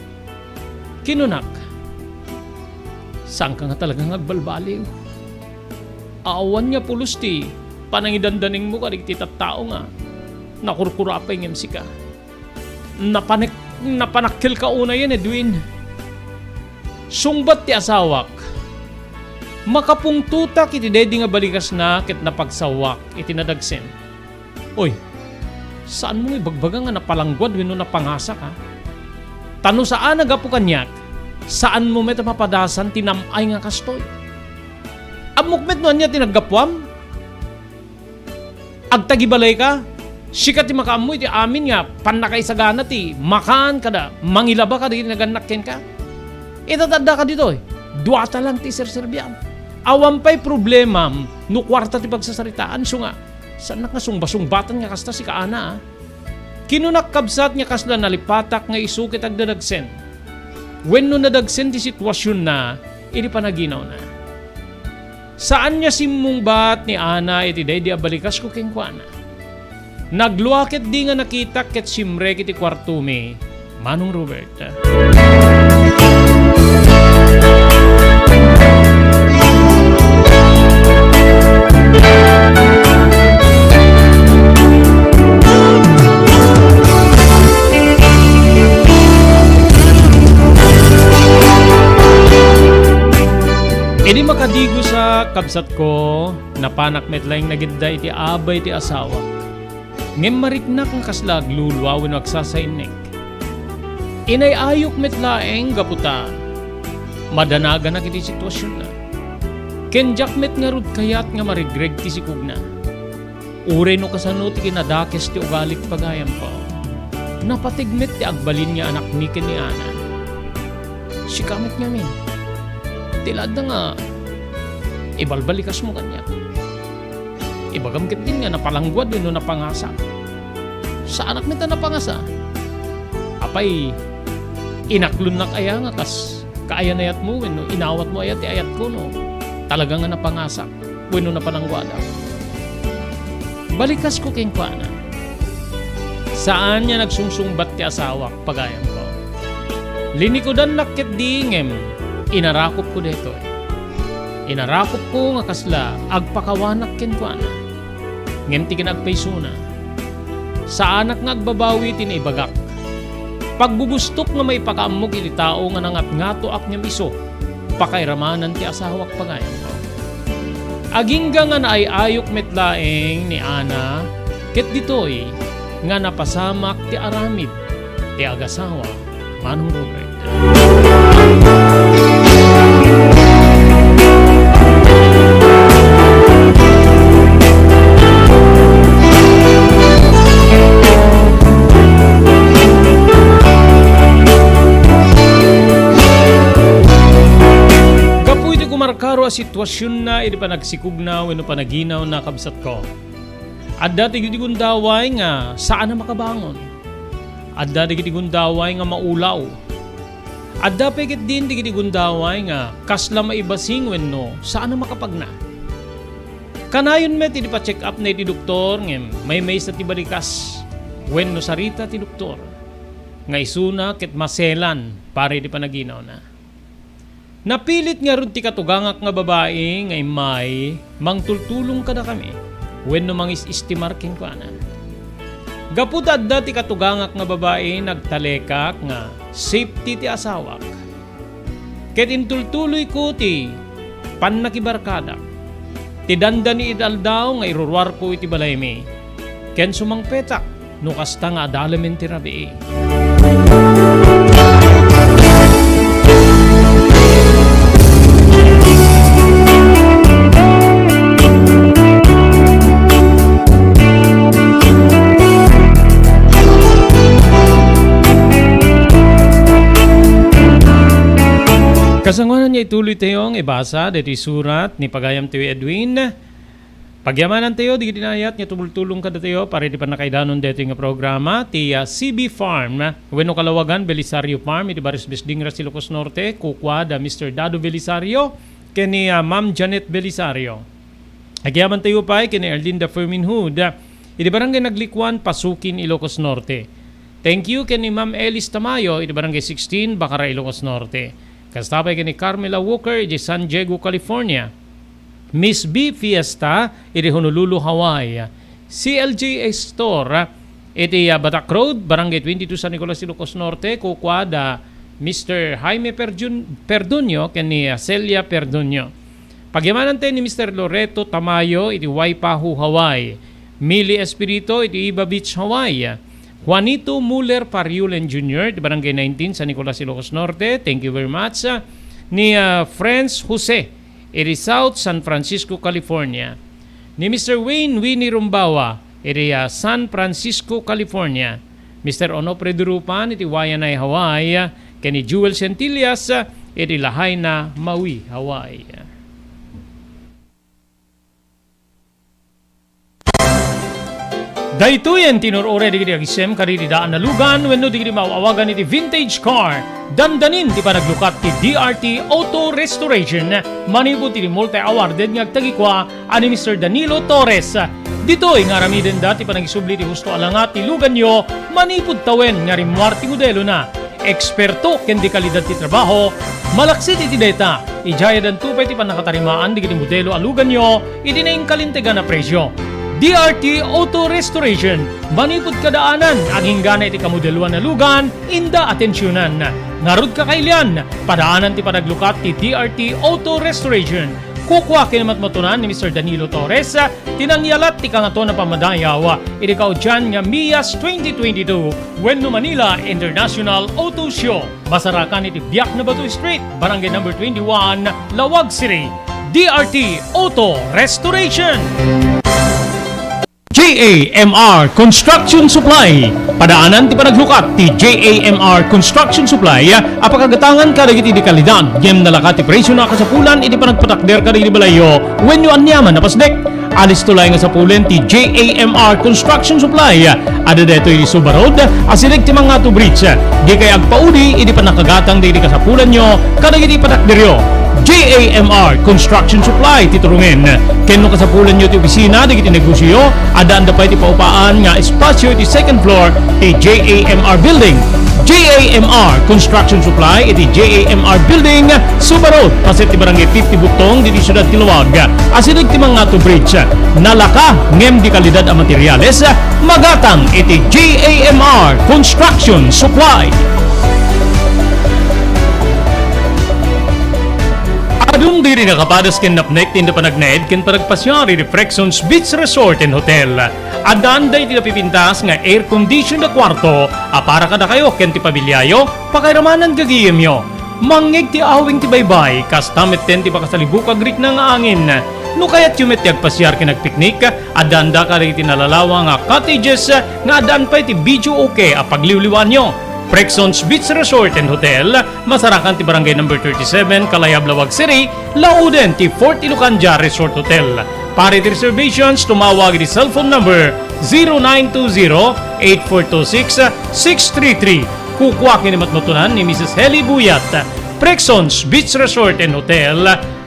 [SPEAKER 1] Kinunak. Saan ka nga talagang agbalbaliw? Aawan niya pulos ti panangidandaning mo karig ti tattao nga nakurkurapay ngem sika. Napanakil ka una yan Edwin. Sungbat ti asawak. Makapungtutak iti dedi nga balikas na ket napagsawak iti nadagsen. Oy, saan mo ibagbaga nga napalanggwad wenno napangasa ka? Tano saan nagapu kanyak? Saan mo met mapadasan tinamay nga kastoy? Amukmet no anya tinaggapuam? Agtagibalay ka? Sikat ti makaamoy ti amin nga panakaisagana ti makan kada mangilaba ka di naganakken ka. Itatanda ka dito duwata lang ti serserbian. Awampay problema no kwarta ti pagsasaritaan so nga saan nakasungba-sungbatan nga kasta si kaana. Kinunak kabsat nga kasla nalipatak nga isukit agdadagsen. When no nadagsen ti sitwasyon na idi panaginaw na. Saan niya simong bat ni Ana iti day di abalikas ko kengkwana. Nagluakit di nga nakita ket simre kiti kwartume, Manong Robert. Idi makadigo sa kabsat ko, napanak metlaing nagidda iti abay ti asawa. Ngem mariknak ng kaslag lulwa wenno agsasainek. Inay ayok metlaeng gaputa. Madanaga na kiti sitwasyon na. Kenjak met nga rud kayat nga marigreg ti sikugna. Uray no kasano ti kinadakes ti ugalik pagayam ko. Napatigmet ti agbalin nga anak ni ken ni Ana. Sikamit nga min. Tilad na nga ibalbalikas mo kanya. Ibagamkit din nga napalanggwad wenno napangasa. Sa anak mita napangasa. Apay inaklon nak aya nga kas kaayan ayat mo wenno inawat mo ayat ti ayat ko no. Talaga nga napangasa wenno napalanggwada. Balikas ko keng kuana. Saan niya nagsungsungbat ti asawa pagayam ko. Linikodan nakket dingem inarakop ko dito. Inarakop ko nga kasla agpakawanak ken kuana. Ngem ti kinagpaysuna. Sa anak nga agbabawi tinibagak. Pagbubustok nga may pakaamog iti tao nga nangat-ngato ak ngem iso. Pakairamanan ti asawak pagayam ko. Agingga nga naayayok metlaeng ni Ana ket ditoy nga napasamak ti aramid ti agasawa Manong Robert. Markaro a sitwasyon na iti panagsikugnaw wenno panaginaw na kabsat ko. Adda ti gundaway nga saan na makabangon. Adda ti gundaway nga maulaw. Adda pekit din ti gundaway nga kasla maibasing wenno saan na makapagna. Kanayon met iti pa-check up na iti doktor ngem may sa ti balikas wenno sarita ti doktor. Nga isuna ket maselan pare iti panaginaw na. Napilit nga ron ti katugangak nga babae nga may mangtultulong kada kami wenno mangis-istimar ken kuana. Gapud adda ti katugangak nga babae nagtalekak nga safety ti asawak. Ket intultuloy ko ti pannakibarkada. Ti danda ni idaldaw nga irurwar ko iti balaymi. Ken sumangpetak no kasta nga adalamen ti rabi. Kasangwanan niya ituloy tayong ibasa dito surat ni Pagayam Tiyo Edwin. Pagyamanan tayo, di dinayat niya tumultulong ka tayo para di pa nakaidanon dito yung programa. Ti CB Farm, Weno Kalawagan, Belisario Farm, iti Baris Bisdingra, Ilocos Norte, kukwa da Mr. Dado Belisario, kini Ma'am Janet Belisario. Agyaman tayo pa, kini Erlinda Ferminhood, iti barangay Naglikwan, Pasukin, Ilocos Norte. Thank you kini Ma'am Elis Tamayo, iti barangay 16, Bacara, Ilocos Norte. Kastabay kini Carmela Walker, iti San Diego, California. Miss B Fiesta, iti Honolulu, Hawaii. CLJ Store, iti Batak Road, Barangay 22, San Nicolas, Ilocos Norte, kukwa da Mr. Jaime Perdunyo, kani Celia Perdunyo. Pagyamanan tayo ni Mr. Loreto Tamayo, iti Waipahu, Hawaii. Mili Espirito, iti Iba Beach, Hawaii. Juanito Muller Pariulen Jr., di Barangay 19, San Nicolas, Ilocos Norte. Thank you very much. Ni Friends Jose, iti South San Francisco, California. Ni Mr. Wayne Winnie Rumbawa, iti San Francisco, California. Mr. Onofre Durupan, iti Wayanay, Hawaii. Kani Jewel Centillas, iti Lahaina, Maui, Hawaii. Dahito yan tinurore di kiti agisem kari di daan na lugan wenno di kiti mawawagan iti vintage car. Dandanin di pa naglukat ti DRT Auto Restoration. Manibot ti multi-awarded nga agtagikwa ani Mr. Danilo Torres. Dito'y nga ramiden dati pa nagisubli ti husto alangat ti lugan nyo manipod tawen nga rimwarti modelo na. Eksperto ken di kalidad ti trabaho. Malaksit iti data. Ijaya dan tupay ti panakatarimaan di kiti modelo alugan nyo iti na kalintegan na presyo. DRT Auto Restoration, manipod kadaanan, aging gana iti kamodeluan na lugan, inda atensyonan. Narod kakailian, padaanan ti panaglukat ti DRT Auto Restoration. Kukwa kinamatmatunan ni Mr. Danilo Torres, tinangyalat ti kangato na pamadayaw, iti kaudyan nga MIAS 2022, Wenno Manila International Auto Show. Masarakan iti Biak na Batu Street, Barangay number 21, Lawag City. DRT Auto Restoration. JAMR Construction Supply. Padaanan ti panaglukat ti JAMR Construction Supply apakagatangan ka dagiti di kalidad gem nalakat ti presyo na kasapulan iti panagpatakder ka dagiti balayo wenno anyaman na pasdek. Alis tulay nga sapulen ti JAMR Construction Supply. Ada deto iti Suba Road asilig ti mga to bridge. Di kay agpaudi iti panakagatang dagiti kasapulan nyo kadagiti patakderyo. JAMR Construction Supply titurungin. Kenno kasapulan nyo ti opisina digiti negosyo, adaan da pa iti paupaan nga espasyo iti second floor ti JAMR Building. JAMR Construction Supply iti JAMR Building, Suba Road, paset ti Barangay 50 Butong diti Siyudad Tiluwag. Asilig ti mga to bridge. Nalaka ngem di kalidad a materyales, magatang iti JAMR Construction Supply. Adung diri nakapadas ken napnek tinda panagnaed ken panagpasyari di Frexons Beach Resort and Hotel. Adan day ti napipintas nga air condition na kwarto, para kada kayo ken ti pabilyayo, pakairamanan gagiyem yo. Mangeg ti awing ti baybay, kastamit ten ti pakasalibukag rik na nga angin. No kaya't yumet ti agpasyar ken nagpiknik, adan da ka ti nalalawa nga cottages nga adan pa ti video okay apagliwliwan nyo. Frexons Beach Resort and Hotel, masarakan ti Barangay number 37, Kalayab, Lawag City, Lauden ti Fort Ilocanja Resort Hotel. Para ti reservations, tumawag di cellphone number 0920-8426-633. Kukwa kinimatmatunan ni Mrs. Heli Buyat. Frexons Beach Resort and Hotel,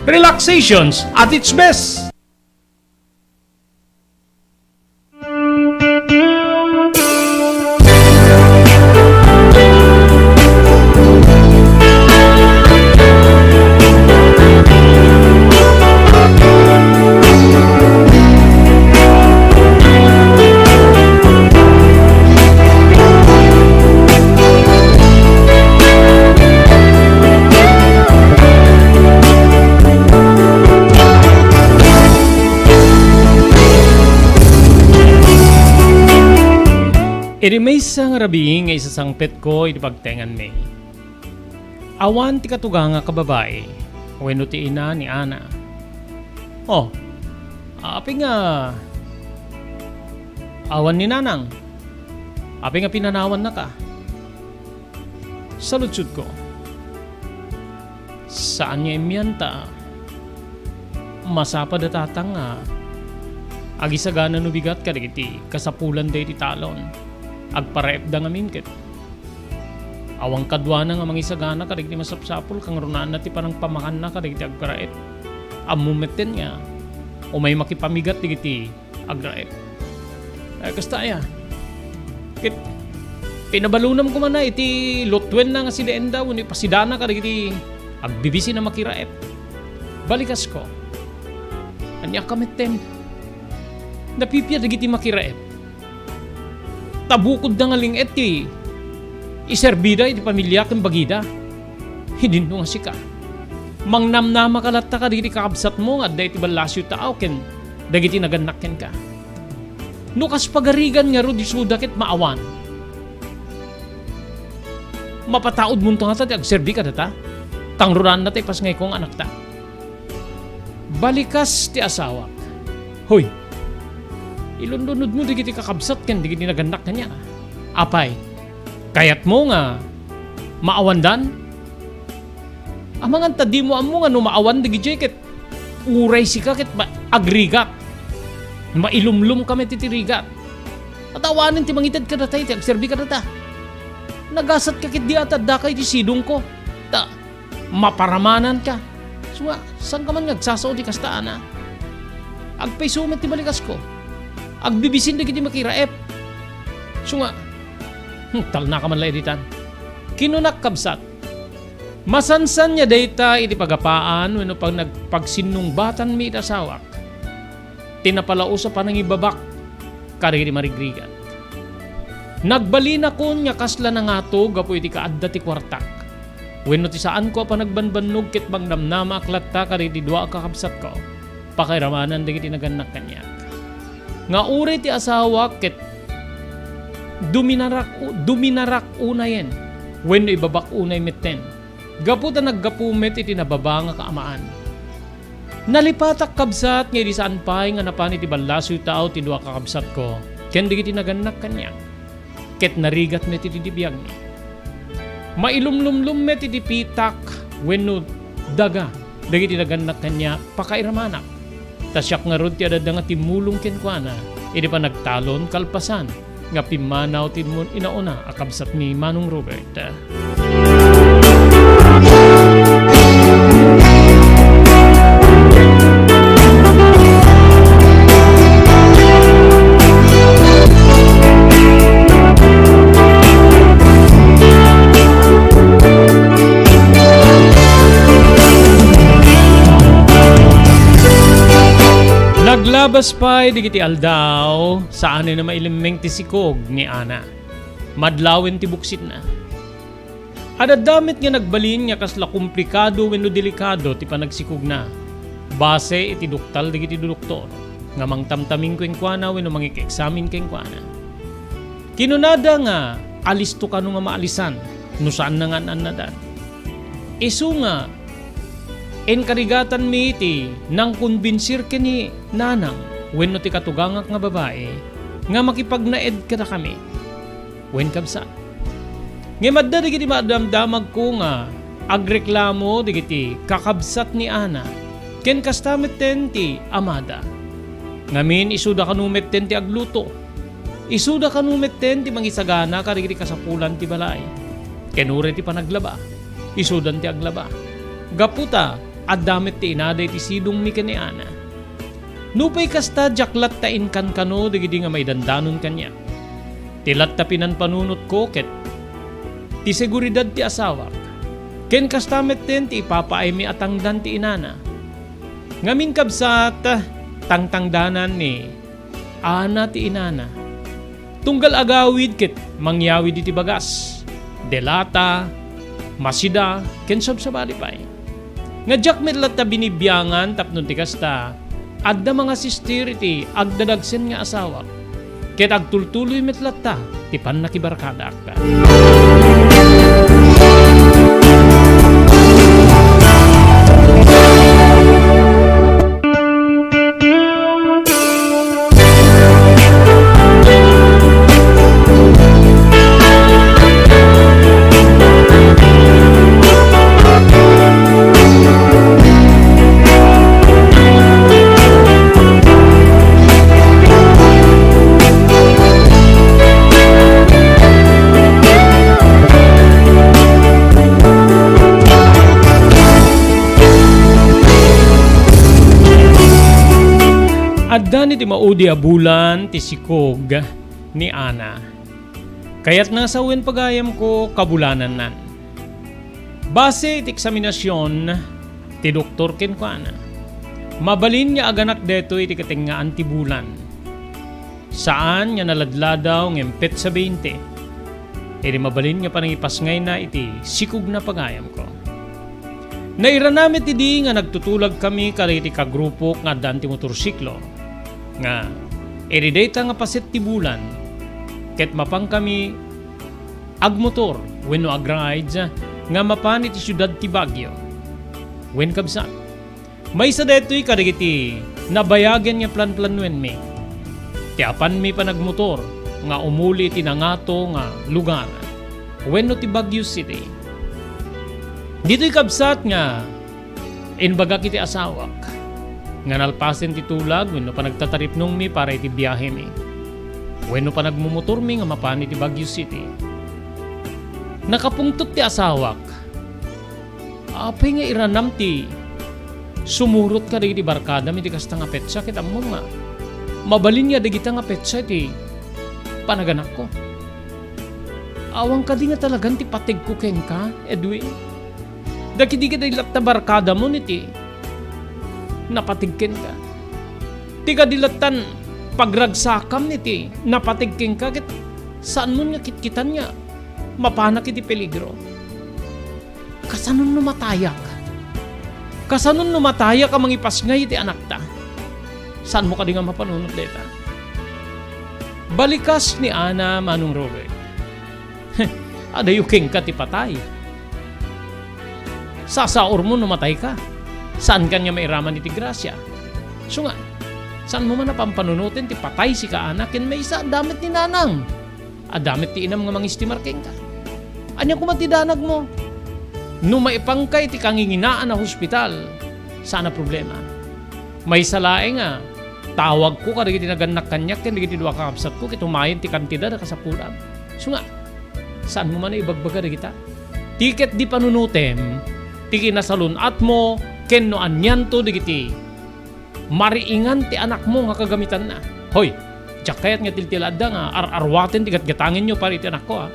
[SPEAKER 1] relaxations at its best. Iri may isang rabi nga isasangpet ko iti pagtengan may. Awan ti katuga nga kababae, wenno ti ina ni Ana. Oh, api nga awan ni Nanang. Api nga pinanawan na ka. Saludsud ko. Saan niya imyanta? Masapad at tatang nga. Agisagana no bigat ka digiti kasapulan day ti talon. Agpareep da nga minket. Awang kadwana nga mangisagana kadig ti masapsapul kang runaan na ti panang pamakan na kadig ti agpareep. Amumeten nga. O may makipamigat digiti agraep. Kasta ya. Kit pinabalunam ko man na iti lotwen na nga si Leenda uni pasidana kadig ti agbibisi na makiraep. Balikas ko. Anya kameten. Napipia digiti makiraep. Tabukod na nga linget ti iserbida iti pamilya ken bagida. Hindi no nga sika. Mangnamnama kalat ka dagiti kakabsat mo nga dahiti balasyo tao ken dagiti naganak ken ka. No kas pagarigan nga ro di suda ket maawan. Mapataod mo nga ta, agserbi ka data. Tangruran na tayo pas ngay kong anak ta. Balikas ti asawa. Hoy, ilundunod mo di kiti kakabsat ken di kiti naganak kanya. Apay, kayat mo nga maawandan? Amangan tadi mo amo nga no maawan di ket uray si ka ket agrigat. Mailumlum kami titirigat. At awanin ti mangitad ka datay ti agserbi ka data. Nagasat ka kit di atad dakay ti sidong ko. Ta maparamanan ka. So saan ka man nagsasaw di kastaan na? Agpay sumet ti balikas ko. Agbibisin di kiti makiraep. So tal na ka man la editan. Kinunak kabsat. Masansan niya data iti pagapaan wenno pag nagpagsinnungbatan mi itasawak. Tinapalao sa panangibabak kari di marigrigan. Nagbalina ko nya kasla na nga to gapo iti kaadda ti kwartak. Wenno ti saan ko pa nagbanbannog ket bangdamnama aklatta kari ti dua kakabsat ko. Pakiramanan di kiti naganak kanya. Nga uri ti asawa ket duminarak unayen. Wenno ibabak unay metten. Gaputa naggapumet iti nababa nga kaamaan. Nalipatak kabsat nga di saan pay nga napan iti balasyo tao ti dua kakabsat ko. Ken di kiti naganak kanya. Ket narigat met iti dibiyag ni. Mailumlumlum met iti pitak wenno daga. Dagiti naganak kanya pakairamanak. Tasyak nga rod ti adada nga timulong ken kuana. Iti pa nagtalon kalpasan nga pimanaw ti mon inauna akabsat ni Manong Robert. Naglabas pa'y di kiti aldaw saan na mailimeng ti sikog ni Ana. Madlawin ti buksit na. Adadamit nga nagbalin nga kasla komplikado wenno delikado ti panagsikog na. Base iti duktal di kiti doktor nga mangtamtaming kwenkwana wenno mangik-examine kwenkwana. Kinunada nga alisto ka no nga maalisan no saan na nga anadan. Isu nga enkarigatan mi iti nang konbinsir kini nanang wenno ti katugangak nga babae nga makipagnaed kada kami. Wen kabsa. Nga madda digiti madamdamag ko nga agreklamo digiti kakabsat ni Ana ken kastamet ten ti amada. Ngamin isuda kanumet ten ti agluto. Isuda kanumet ten ti mangisagana karigiti kasapulan ti balay. Ken ure ti panaglaba. Isudan ti aglaba. Gaputa at damit ti inaday ti sidong mi kani Ana. Nupay kasta jaklat ta inkan kano digidi nga may dandanon kanya. Tilat ta pinan panunot ko ket ti seguridad ti asawak. Ken kastamet ten ti ipapaay mi atangdan ti inana. Ngamin kabsat tangtangdanan ni Ana ti inana. Tunggal agawid ket mangyawid iti bagas. Delata, masida, ken sabsabali pay. Nga jak medlat ta binibiyangan tapnon ti kasta adda mga sister iti agdadagsen nga asawa ket agtultuloy metlat ta ti pannakibarkada akta. Adda ni ti maudi a bulan ti sikog ni Ana. Kaya't nasawen pagayam ko kabulanan nan. Base iti eksaminasyon ti doktor ken ko Ana. Mabalin niya aganak deto iti katingaan ti bulan. Saan niya naladladaw ng empet sa 20. Iti mabalin niya panangipasngay na iti sikog na pagayam ko. Nairanamit idi nga nagtutulag kami kariti kagrupo nga dan ti motorsiklo. Nga edi data nga pasit ti bulan, ket mapang kami agmotor wenno agraid nga mapan iti syudad ti Baguio. Wen kabsat. May sa detoy kadagiti nabayagan nga plan-planwen mi. Ti apan mi panagmotor nga umuli ti nangato nga lugar. Wenno ti Baguio City. Dito'y kabsat nga inbaga kiti asawak nga nalpasen ti tulag wenno panagtataripnong mi para iti biyahe mi. Wenno panagmumotor mi nga mapan iti Baguio City. Nakapungtot ti asawak. Apay nga iranam ti sumurot ka dagiti barkada mi ti kasta nga petsa ket ammo nga mabalin nga dagita nga petsa ti panaganak ko. Awang ka di nga talagang ti patig ko ken ka, Edwin. Dagiti ka dilat na barkada mo niti napatig ken ka. Ti ka dilatan pagragsakam niti napatig ken ka ket saan mo nga kitkitan nga mapanak iti peligro. Kasanon numatayak? Kasanon numatayak ka mangipasngay iti anak ta? Saan mo ka di nga mapanunod deta? Balikas ni Ana Manong Robert. Adayuking ka ti patay. Sasaor mo numatay ka. Saan kanya mairaman iti grasya? So nga, saan mo man napampanunutin ti patay si kaanak ken may isa damit ni nanang. Adamit ti inam nga mangistimar ken ka. Anya kumatidanag mo? No maipangkay ti kanginginaan na hospital, sana problema. May salae nga, tawag ko kada iti naganak kanyak ken digiti duwa kakabsat ko ket humayen ti kantidad a kasapulam. So nga, saan mo man na ibagbaga kita? Tiket di panunutem, ti kinasalunat mo, ken no anyan to digiti. Mariingan ti anak mo nga kagamitan na. Hoy, jak kayat nga tiltilad da nga ar-arwaten ti gatgatangin nyo para iti anak ko ha.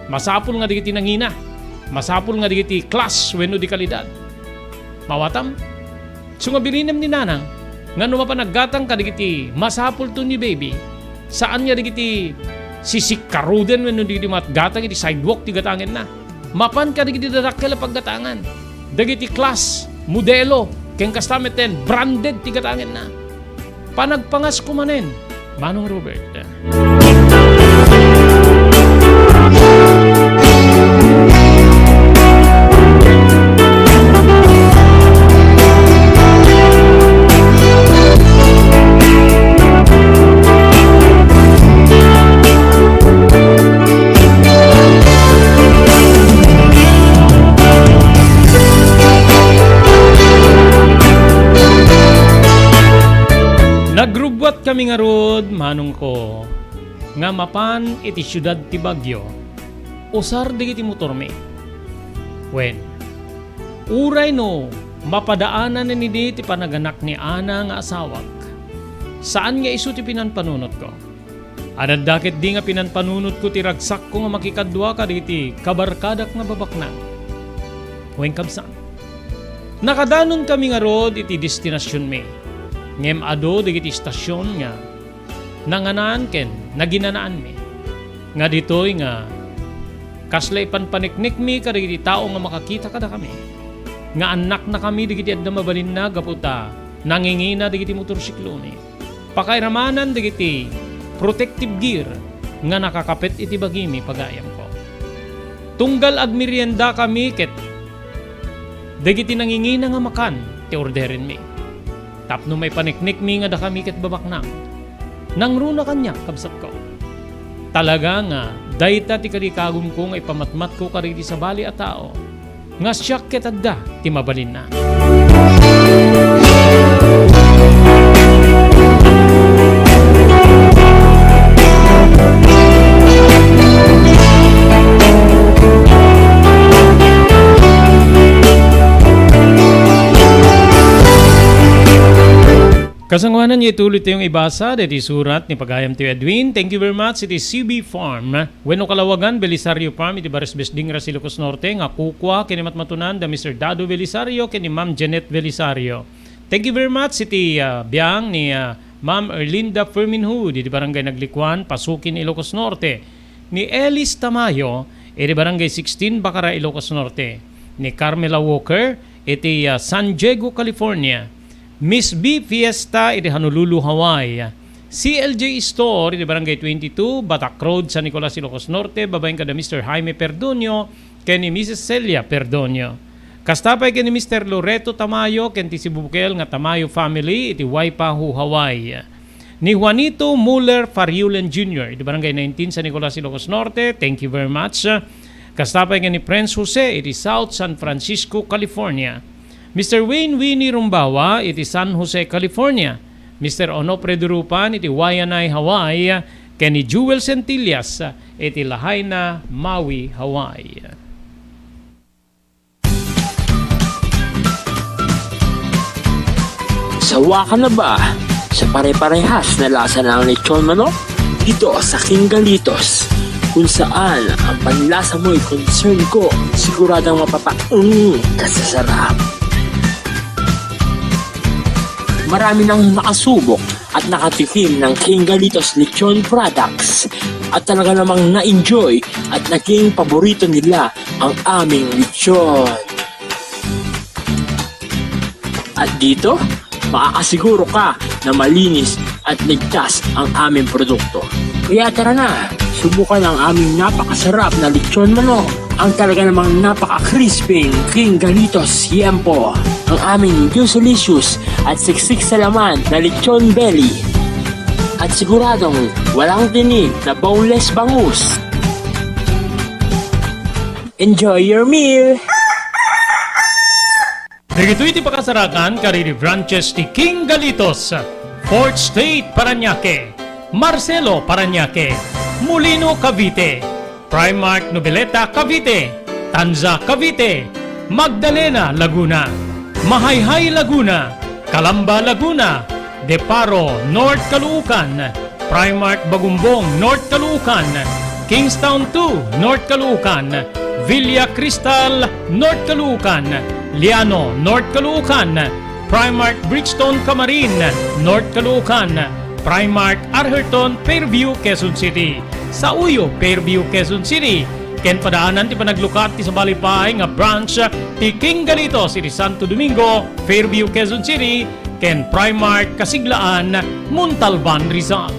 [SPEAKER 1] Masapul nga digiti nangina. Masapul nga digiti class wenno di kalidad. Mawatam? So nga bilinem ni nanang, nga numa pa naggatang ka digiti masapul to ni baby, saan nga digiti sisikaruden wenno digiti matgatang iti sidewalk ti gatangin na. Mapan ka digiti darakkel paggatangan. Dagiti class, modelo, ken kastameten, branded ti gatangin na. Panagpangas ko manen, Manong Robert. Nagrubwat kami nga rod, manong ko, nga mapan iti syudad ti Baguio, usar digiti motor mi. Wen, uray no, mapadaanan ni di ti panaganak ni Ana nga asawak. Saan nga isu ti pinanpanunot ko? Adadakit di nga pinanpanunot ko ti ragsak ko nga makikadwa ka digiti kabarkadak nga babaknan. Wen kabsan. Nakadanon kami nga rod iti destinasyon mi. Ngem ado digiti istasyon nga nanganaan ken naginanaan mi. Nga ditoy nga kaslay panpaniknik mi kadagiti tao nga makakita kada kami. Nga anak na kami digiti adda mabalin na gaputa nangingina digiti motorsiklo mi. Pakairamanan digiti protective gear nga nakakapit iti bagimi pagayam ko. Tunggal agmerienda kami ket digiti nangingina nga makan ti orderin mi. Tapno may paniknik mi nga da kami ket babaknang. Nangruna kanya kabsat ko. Talaga nga, dayta ti karikagum ko nga ipamatmat ko kariti sa bali a tao. Nga siyak ket adda ti mabalin na. Kasangwanan niya ituloy tayong ibasa dati surat ni Pagayam ti Edwin. Thank you very much. Iti CB Farm. Wenno Kalawagan, Belisario Farm. Iti Bares Besding, Ilocos Norte. Nga kukwa, kini matmatunan da Mr. Dado Belisario, kini Ma'am Janet Belisario. Thank you very much. Iti biyang ni Ma'am Erlinda Ferminhu. Iti Barangay Naglikwan, Pasukin, Ilocos Norte. Ni Elis Tamayo, iti Barangay 16, Bacara, Ilocos Norte. Ni Carmela Walker, iti San Diego, California. Miss B Fiesta iti Honolulu, Hawaii. CLJ Store, iti Barangay 22, Batak Road, San Nicolas, Ilocos Norte, babaeng kada Mr. Jaime Perdonio, ken ni Mrs. Celia Perdonio. Kastapay ken ni Mr. Loreto Tamayo, ken ti Sibubukel nga Tamayo family, iti Waipahu, Hawaii. Ni Juanito Muller Fariulen Jr., iti Barangay 19, San Nicolas, Ilocos Norte, thank you very much. Kastapay ken ni Prince Jose, iti South San Francisco, California. Mr. Wayne Winnie Rumbawa, iti San Jose, California. Mr. Onofre Durupan, iti Waianae, Hawaii. Ken ni Jewel Centillas, iti Lahaina, Maui, Hawaii.
[SPEAKER 2] Sawa ka na ba sa pare-parehas na lasa ng lechon manok? Dito sa King Galitos, kung saan ang panlasa mo'y concern ko, siguradang kasasarap. Marami nang nakasubok at nakatikim ng King Galitos lechon products at talaga namang na-enjoy at naging paborito nila ang aming lechon. At dito, makakasiguro ka na malinis at ligtas ang aming produkto. Kaya tara na, subukan ang aming napakasarap na lechon manok. Ang talaga namang napaka-crisping King Galitos Yempo. Ang aming juicy-licious at siksik sa laman na lechon belly. At siguradong walang tinig na boneless bangus. Enjoy your meal!
[SPEAKER 1] Dito iti pakasarakan kariri branches ti King Galitos, Fort State, Parañaque, Marcelo, Parañaque, Molino, Cavite, Primark Noveleta, Cavite, Tanza, Cavite, Magdalena, Laguna, Mahayhay, Laguna, Calamba, Laguna, Deparo, North Caloocan, Primark Bagumbong, North Caloocan, Kingstown 2, North Caloocan, Villa Cristal, North Caloocan, Liano, North Caloocan, Primark Bridgestone Camarin, North Caloocan, Primark Arherton, Fairview, Quezon City. Sa Uyo, Fairview, Quezon City. Ken padaanan ti panaglukat ti sa Balipay nga branch ti King Galitos iti Santo Domingo, Fairview, Quezon City. Ken Primark Kasiglaan, Montalban, Rizal.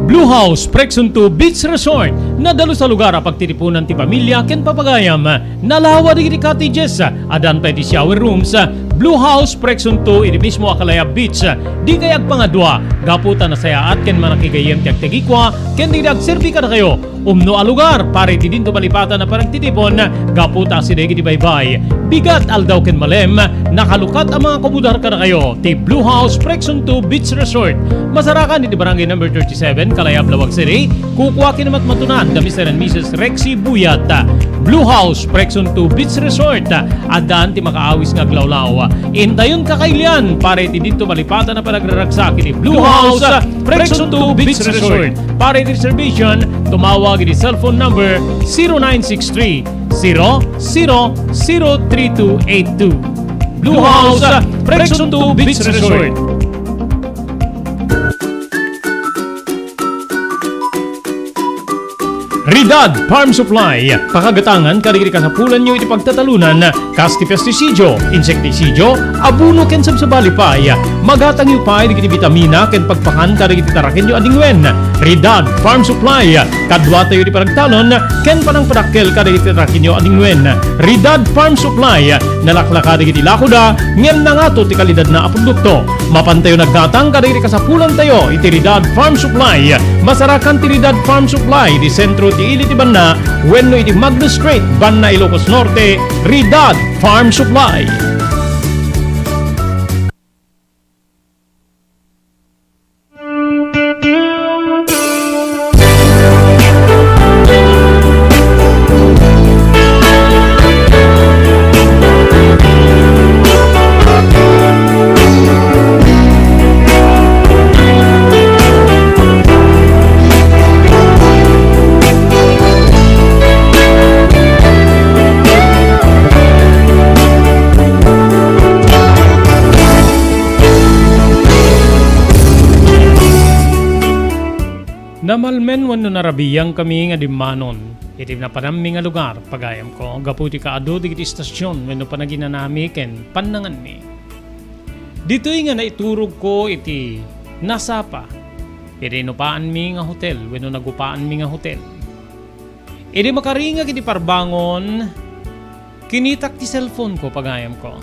[SPEAKER 1] Blue House Prexon 2 Beach Resort nadalo sa lugar a pagtitipunan ti pamilya ken papagayam nalawa di cottages adan pa ti shower rooms. Blue House Prexon 2 iti mismo Akalaya Beach di kayag pangadwa gaputan na sayaat ken manakigayem ti agtegikwa ken di agserbi kada kayo umno a lugar pare ti dinto malipatan na parang titipon gaputa si degi ti baybay bigat aldaw ken malem nakalukat ang mga komudar kada kayo ti Blue House Prexon 2 Beach Resort masarakan iti barangay number 37 Kalayab, Lawag City. Kukuha kinamat matunan da Mr. and Mrs. Rexy Buyat. Blue House Prexon 2 Beach Resort adaan ti makaawis nga glawlaw. Indayon kakailian pare ti dito malipatan na panagraragsak iti Blue House Prexon 2 Beach Resort. Pare ti reservation tumawag iti cellphone number 0963 003282. Blue House Prexon 2 Beach Resort. Ridad Farm Supply, pakagatangan karigiri kasapulan nyo iti pagtatalunan, kasti pesticidio, insekticidio, abuno ken sabsabalipay, magatang yu pay digiti vitamina ken pagpakan karigiti taraken yu adingwen. Ridad Farm Supply, kadwa tayo di paragtalon ken panang padakkel karigiti taraken yu adingwen. Ridad Farm Supply, nalaklaka digiti lakoda, ngem nangato ti kalidad na produkto. Mapantayo nagdatang karigiti kasapulan tayo iti Ridad Farm Supply. Masarakan ti Ridad Farm Supply di sentro ti ili ti Banna, wenno iti Magno Street, Banna, Ilocos Norte, Ridad Farm Supply. Namalmen wano narabiyang kami nga dimmanon. Iti na panami nga lugar, pagayam ko, gaputi ka ado di istasyon, wano panaginanami ken panangan mi. Dito'y nga naiturog ko iti nasapa. Iti nupaan mi nga hotel, wenno nagupaan mi nga hotel. Iti makaringa iti parbangon, kinitak ti cellphone ko pagayam ko.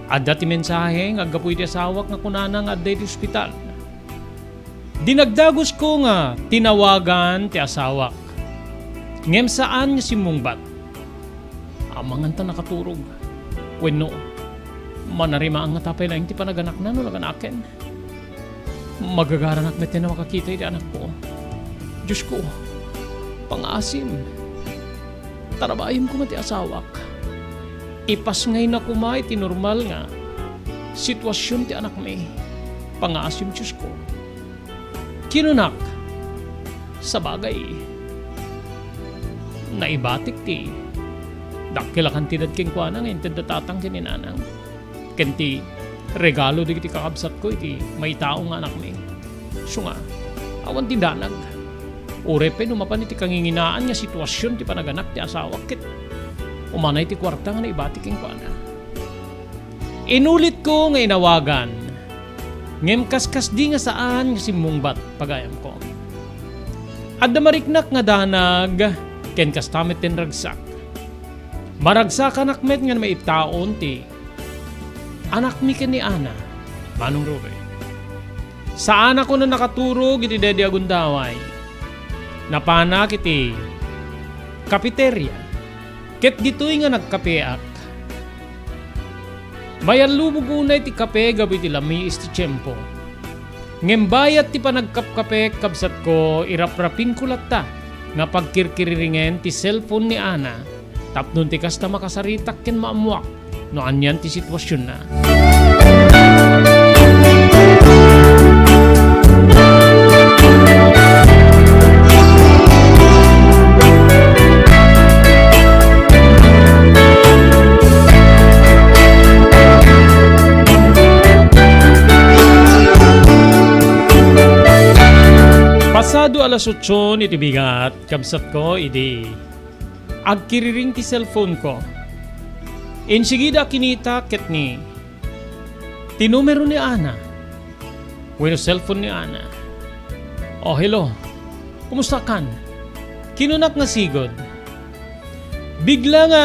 [SPEAKER 1] Adda ti mensahe nga aggapoy ti asawak nga kunana nga adda iti ospital. Dinagdagos ko nga tinawagan ti asawak. Ngem saan nga simungbat. Amangan ta nakaturog. Wenno, manarima ang nga tapay na ti panaganak na no laganaken. Magagaranak met na makakita iti anak ko. Diyos ko, pangasim. Tarabayim ko mati asawak. Ipas ngay na kumay ti normal nga sitwasyon ti anak mi. Pangasim Diyos ko. Kinunak sa bagay. Naibatik ti. Dakila kantidad king kwa nang intend tatang kininanang. Kenti regalo di kiti kakabsat ko iti may tao nga anak mi. So nga, awan ti danag. Urepe numapan iti kanginginaan nga sitwasyon ti panaganak ti asawa kit umanay ti kwarta nga naibati king pana. Inulit ko nga inawagan. Ngem kaskas di nga saan nga simungbat pagayam ko. Adda mariknak nga danag ken kastamet ten ragsak. Maragsak anak met nga may iptaon ti anak mi ken ni Ana, Manong Robert. Sa anak ko na nakaturog iti Dede Agundaway. Napanak iti kapiterya. Ket dito'y nga nagkapeak. Bayan lubog unay ti kape gabi ti lami isti tiyempo. Ngembayat ti panagkapkape kabsat ko iraprapin ko latta nga pagkirkiriringen ti cellphone ni Ana tapnon ti kasta makasaritak ken maamuak no anyan ti sitwasyon na. Pasado alas 8 iti bigat, kabsat ko iti agkiriring ti cellphone ko. Insigida kinita ket ni tinumero ni Ana. Bueno, cellphone ni Ana. Oh, hello. Kumusta kan? Kinunak nga sigod. Bigla nga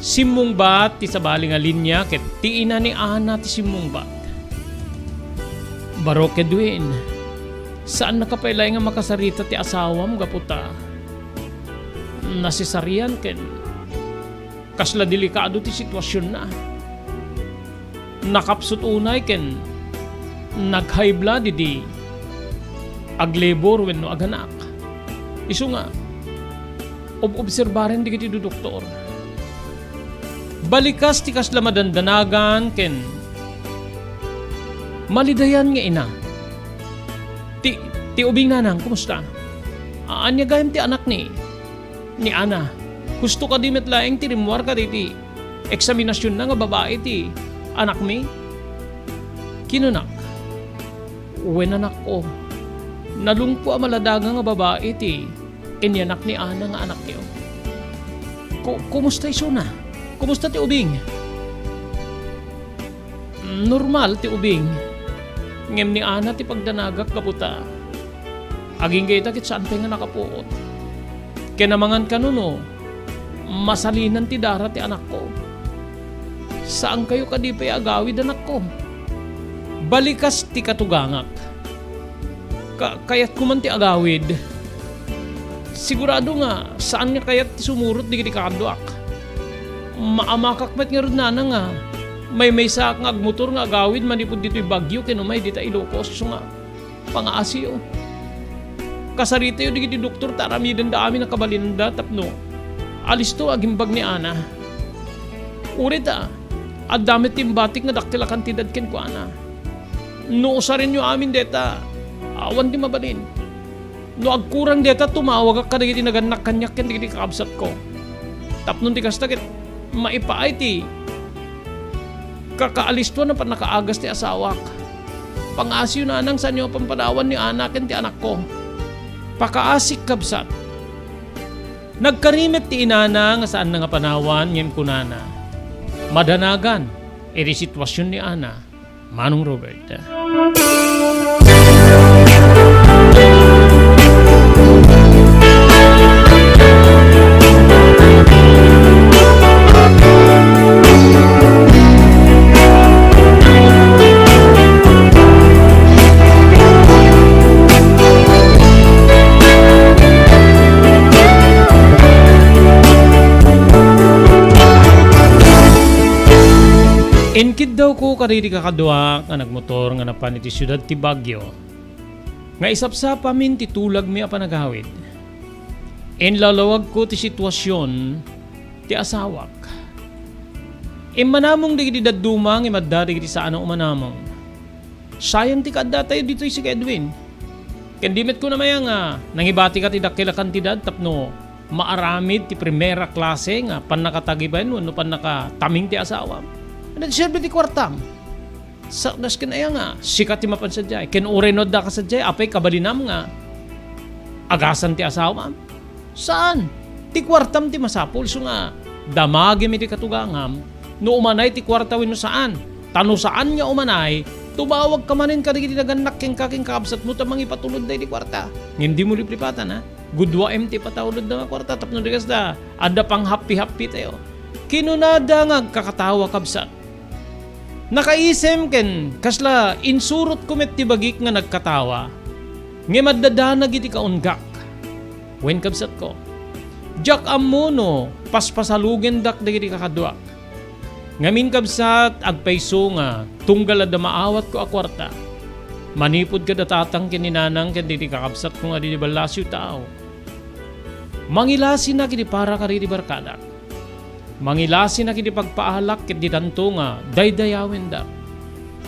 [SPEAKER 1] simungbat ti sabali nga linya ket ti ina ni Ana ti simungbat. Baro keduen. Saan nakapailay nga makasarita ti asawam gaputa? Nasisarian ken kasla delikado ti sitwasyon na. Nakapsut unay ken nag-high blood di aglebor wenno aganak. Isu nga obserbaren di kiti doktor. Balikas ti kasla madandanagan ken malidayan nga ina. Ti ubing nanang, kumusta? Anya gayam ti anak ni Ana. Gusto ka di metlaeng ti rimwar ka di eksaminasyon na nga babae ti anak mi? Kinunak. Wen anak ko. Nalungpo ang maladaga nga babae ti inyanak ni Ana nga anak niyo. Kumusta iso na? Kumusta ti ubing? Normal ti ubing. Ngem ni Ana ti pagdanagak kaputa. Aging gayta kit saan nga nakapuot. Kinamangan ka no, masalinan ti dara ti anak ko. Saan kayo kadipay agawid anak ko? Balikas ti katugangak. Kayat kuman ti agawid. Sigurado nga, saan nga kayat ti sumurot di kiti kakanduak. Maamakakmet nga rin na nga. May sak nga agmotor nga agawid manipod dito'y Bagyo kinumay dita Ilocos. So nga, pangaasiyo. Kasarita yun di doktor taramidan da amin nakabalinda tapno. Alis to agimbag ni Ana. Urita, at damit timbatik nga daktila kantidad ken ko Ana. No usarin nyo amin deta, awan di mabalin. No agkurang deta tumawag ka digiti naganak kanyak ken digiti kakabsat ko. Tapnon ti kastakit, maipaay ti kakaalis to na pa nakaagas ti asawak. Pangasyo na nang sa inyo pampadawan ni Ana ken ti anak ko. Pakaasik kabsat. Nagkarimet ti inana nga saan nga panawan ngem kunana. Madanagan iti sitwasyon ni Ana, Manong Robert. ko kadiri kakadwa nga nagmotor nga napan iti siyudad ti Baguio. Nga isapsapa min ti tulag mi a panagawid. Inlalawag ko ti sitwasyon ti asawak. Manamong digiti dadumang imaddari iti saan ang umanamong. Sayang ti kadda tayo dito si Edwin. Kendimit ko na maya nga nangibati ka ti dakila kantidad tapno maaramid ti primera klase nga panakatagiban no panakataming ti asawa. Ano siyempre ti kwartam? Sa das kinaya nga sikat ti mapansadyay. Ken urenod da kasadyay apay kabalinam nga agasan ti asawa. Saan? Ti kwartam ti masapul so nga damagi mi ti katugangam no umanay ti kwartawin no saan. Tano saan nga umanay tubawag ka manin ka digiti naganak king kaking kakabsat mo tamang ipatulod day di kwarta. Hindi mo liplipatan ha. Gudwa MT patawlod na nga kwarta tapno digas da. Ada pang happy-happy tayo. Kinunada nga kakatawa kabsat. Nakaisem ken kasla insurot kumet ti bagik nga nagkatawa. Nga maddadanag iti kaunggak. Wen kabsat ko. Jak amuno paspasalugen dak dagiti kakadwa. Ngamin kabsat agpayso nga tunggal da maawat ko a kwarta. Manipod ka datatang kininanang ken diti kakabsat ko nga di balasyo tao. Mangilasin na kiti para ka di barkadak. Mangilasin na kiti pagpaalak ket di tanto nga daydayawen da.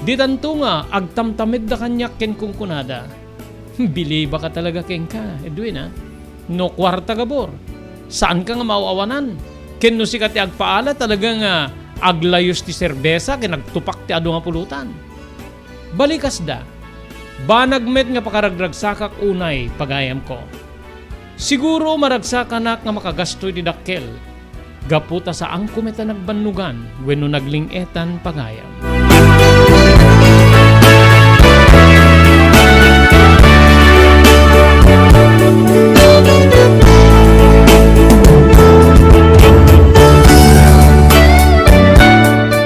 [SPEAKER 1] Di tanto nga agtamtamid da kanyak ken kungkunada. Biliba ka talaga ken ka, Edwin ha? No kwarta gabor. Saan ka nga mauawanan? Ken no sikat ti agpaala talaga nga aglayos ti serbesa ken nagtupak ti adu nga pulutan. Balikas da. Banagmet nga pakaragdragsakak unay pagayam ko. Siguro maragsakanak nga makagastoy ti dakkel. Gaputa sa angkumeta nagbannugan wenno naglingetan pagayam.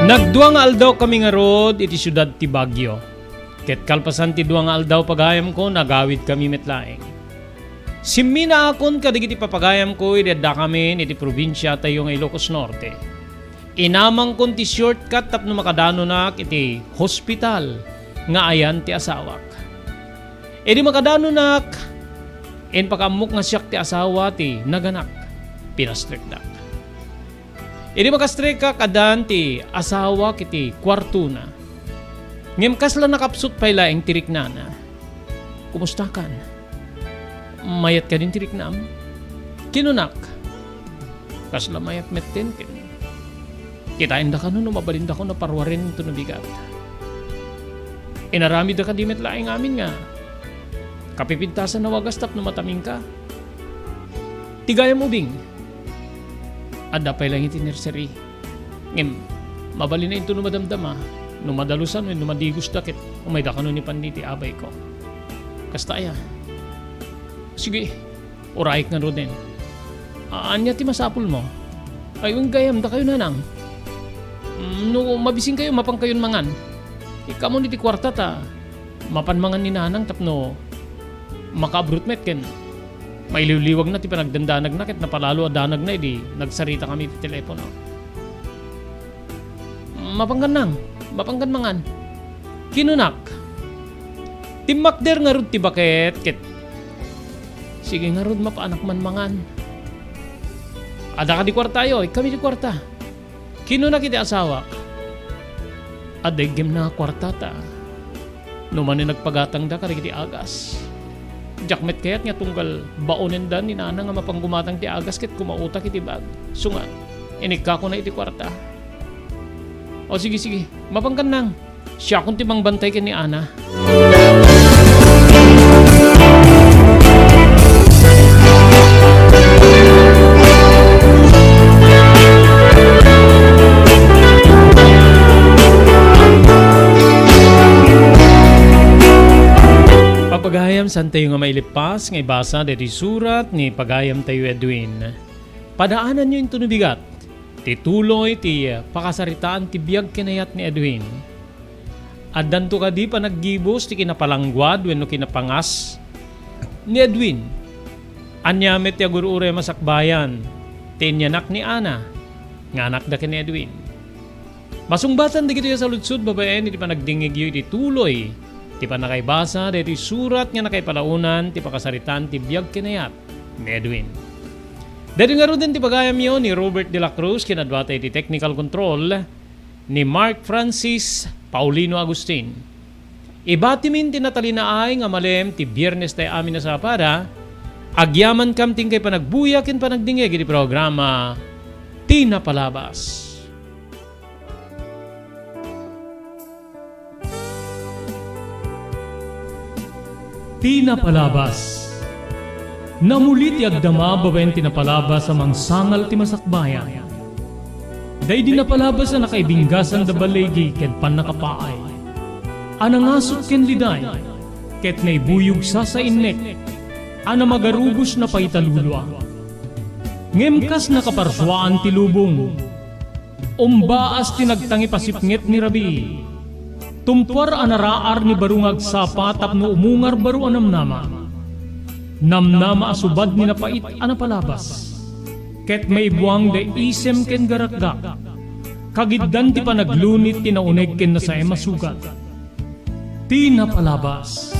[SPEAKER 1] Nagduang aldaw kami nga rod iti siyudad ti Baguio. Ket kalpasan ti duang aldaw pagayam ko nagawid kami metlaeng. Simmina akon kadigiti papagayam ko idadda kami iti probinsya tayo nga Ilocos Norte. Inamang kon ti shortcut tapno makadano nak iti hospital nga ayan ti asawak. Edi makadano nak en pakamuk nga siyak ti asawa ti naganak pinastrek dak. Edi makastrek ka kadan ti asawa kiti kwarto na. Ngem kasla nakapsut pay laeng tirik nana. Kumusta kan? Mayat ka din tirik nam? Kinunak. Kasla mayat metten kin. Kitain da ka no mabalinda ko na parwarin ito na bigat. Inarami da ka di metlaeng amin nga. Kapipintasan na wagas tap no mataming ka. Tigaya mo bing. Ada pa lang iti nursery. Ngem, mabali na ito numadamdama. Numadalusan, numadigos dakit. Umay da ka ni panditi abay ko. Kasta aya. Sige, uraik nga rodin. Anya ti masapul mo? Ayun gayam da kayo nanang. No, mabising kayo, mapang kayon mangan. Ika mo niti kwarta ta. Mapanmangan ni nanang tapno. Makabrut met ken. Mailiwliwag na ti panagdandanag na ket napalalo adanag na edi nagsarita kami ti telepono. Mapanggan mangan. Kinunak. Timakder nga rod ti baket ket. Sige nga rod mapaanak man mangan. Ada ka di kwarta yo, kami di kwarta. Kinunak iti asawa. Adegem na kwarta ta. Numan nagpagatang da kari iti agas. Jakmet kayat nga tunggal baonen dan ni nana nga mapanggumatang ti agas ket kumautak iti bag. Sunga, inikka ko na iti kwarta. O sige, mapangkan nang. Siya kung timang bantay ken ni Ana. Pagayam san tayo nga mailipas nga ibasa deti surat ni Pagayam tayo Edwin. Padaanan nyo yung tunubigat. Tituloy ti pakasaritaan ti biyag kinayat ni Edwin. Addan to kadi pa naggibos ti kinapalangguad wenno kinapangas ni Edwin. Anyamet ti agurure masakbayan ti inyanak ni Ana nga anak da ken ni Edwin. Masungbatan di kito sa lutsud babaen, di pa nagdingig yu iti tuloy. Ti pa nakaibasa, di surat nga nakaipalaunan, ti pakasaritan, ti biyag kinayat ni Edwin. Dahil nga rin din ti pagayam yun ni Robert de la Cruz, kinadwata iti technical control, ni Mark Francis Paulino Agustin. Ibatimin tinatalinaay nga malem ti biyernes tayo amin na sapada, agyaman kam ting kay panagbuyak in panagdingig iti programa Tina Palabas. Tina Palabas. Namulit ti agdama babaen tinapalabas sa mangsangal ti masakbayan. Day di napalabas na nakaibinggasan da balegi ken pan nakapaay. Anangasot ken liday ket naibuyog sa innek. Ana magarubos na paitalulwa. Ngemkas nakaparswaan ti lubong. Umbaas tinagtangi pasipnget ni Rabi. Tumpar anaraar ni barungag sapat tapno umungar baru anamnama. Namnama asubad ni napait anapalabas. Ket may buwang da isem ken garakgak. Kagiddan ti panaglunit tinauneg ken na sa emasugat. Tina Palabas.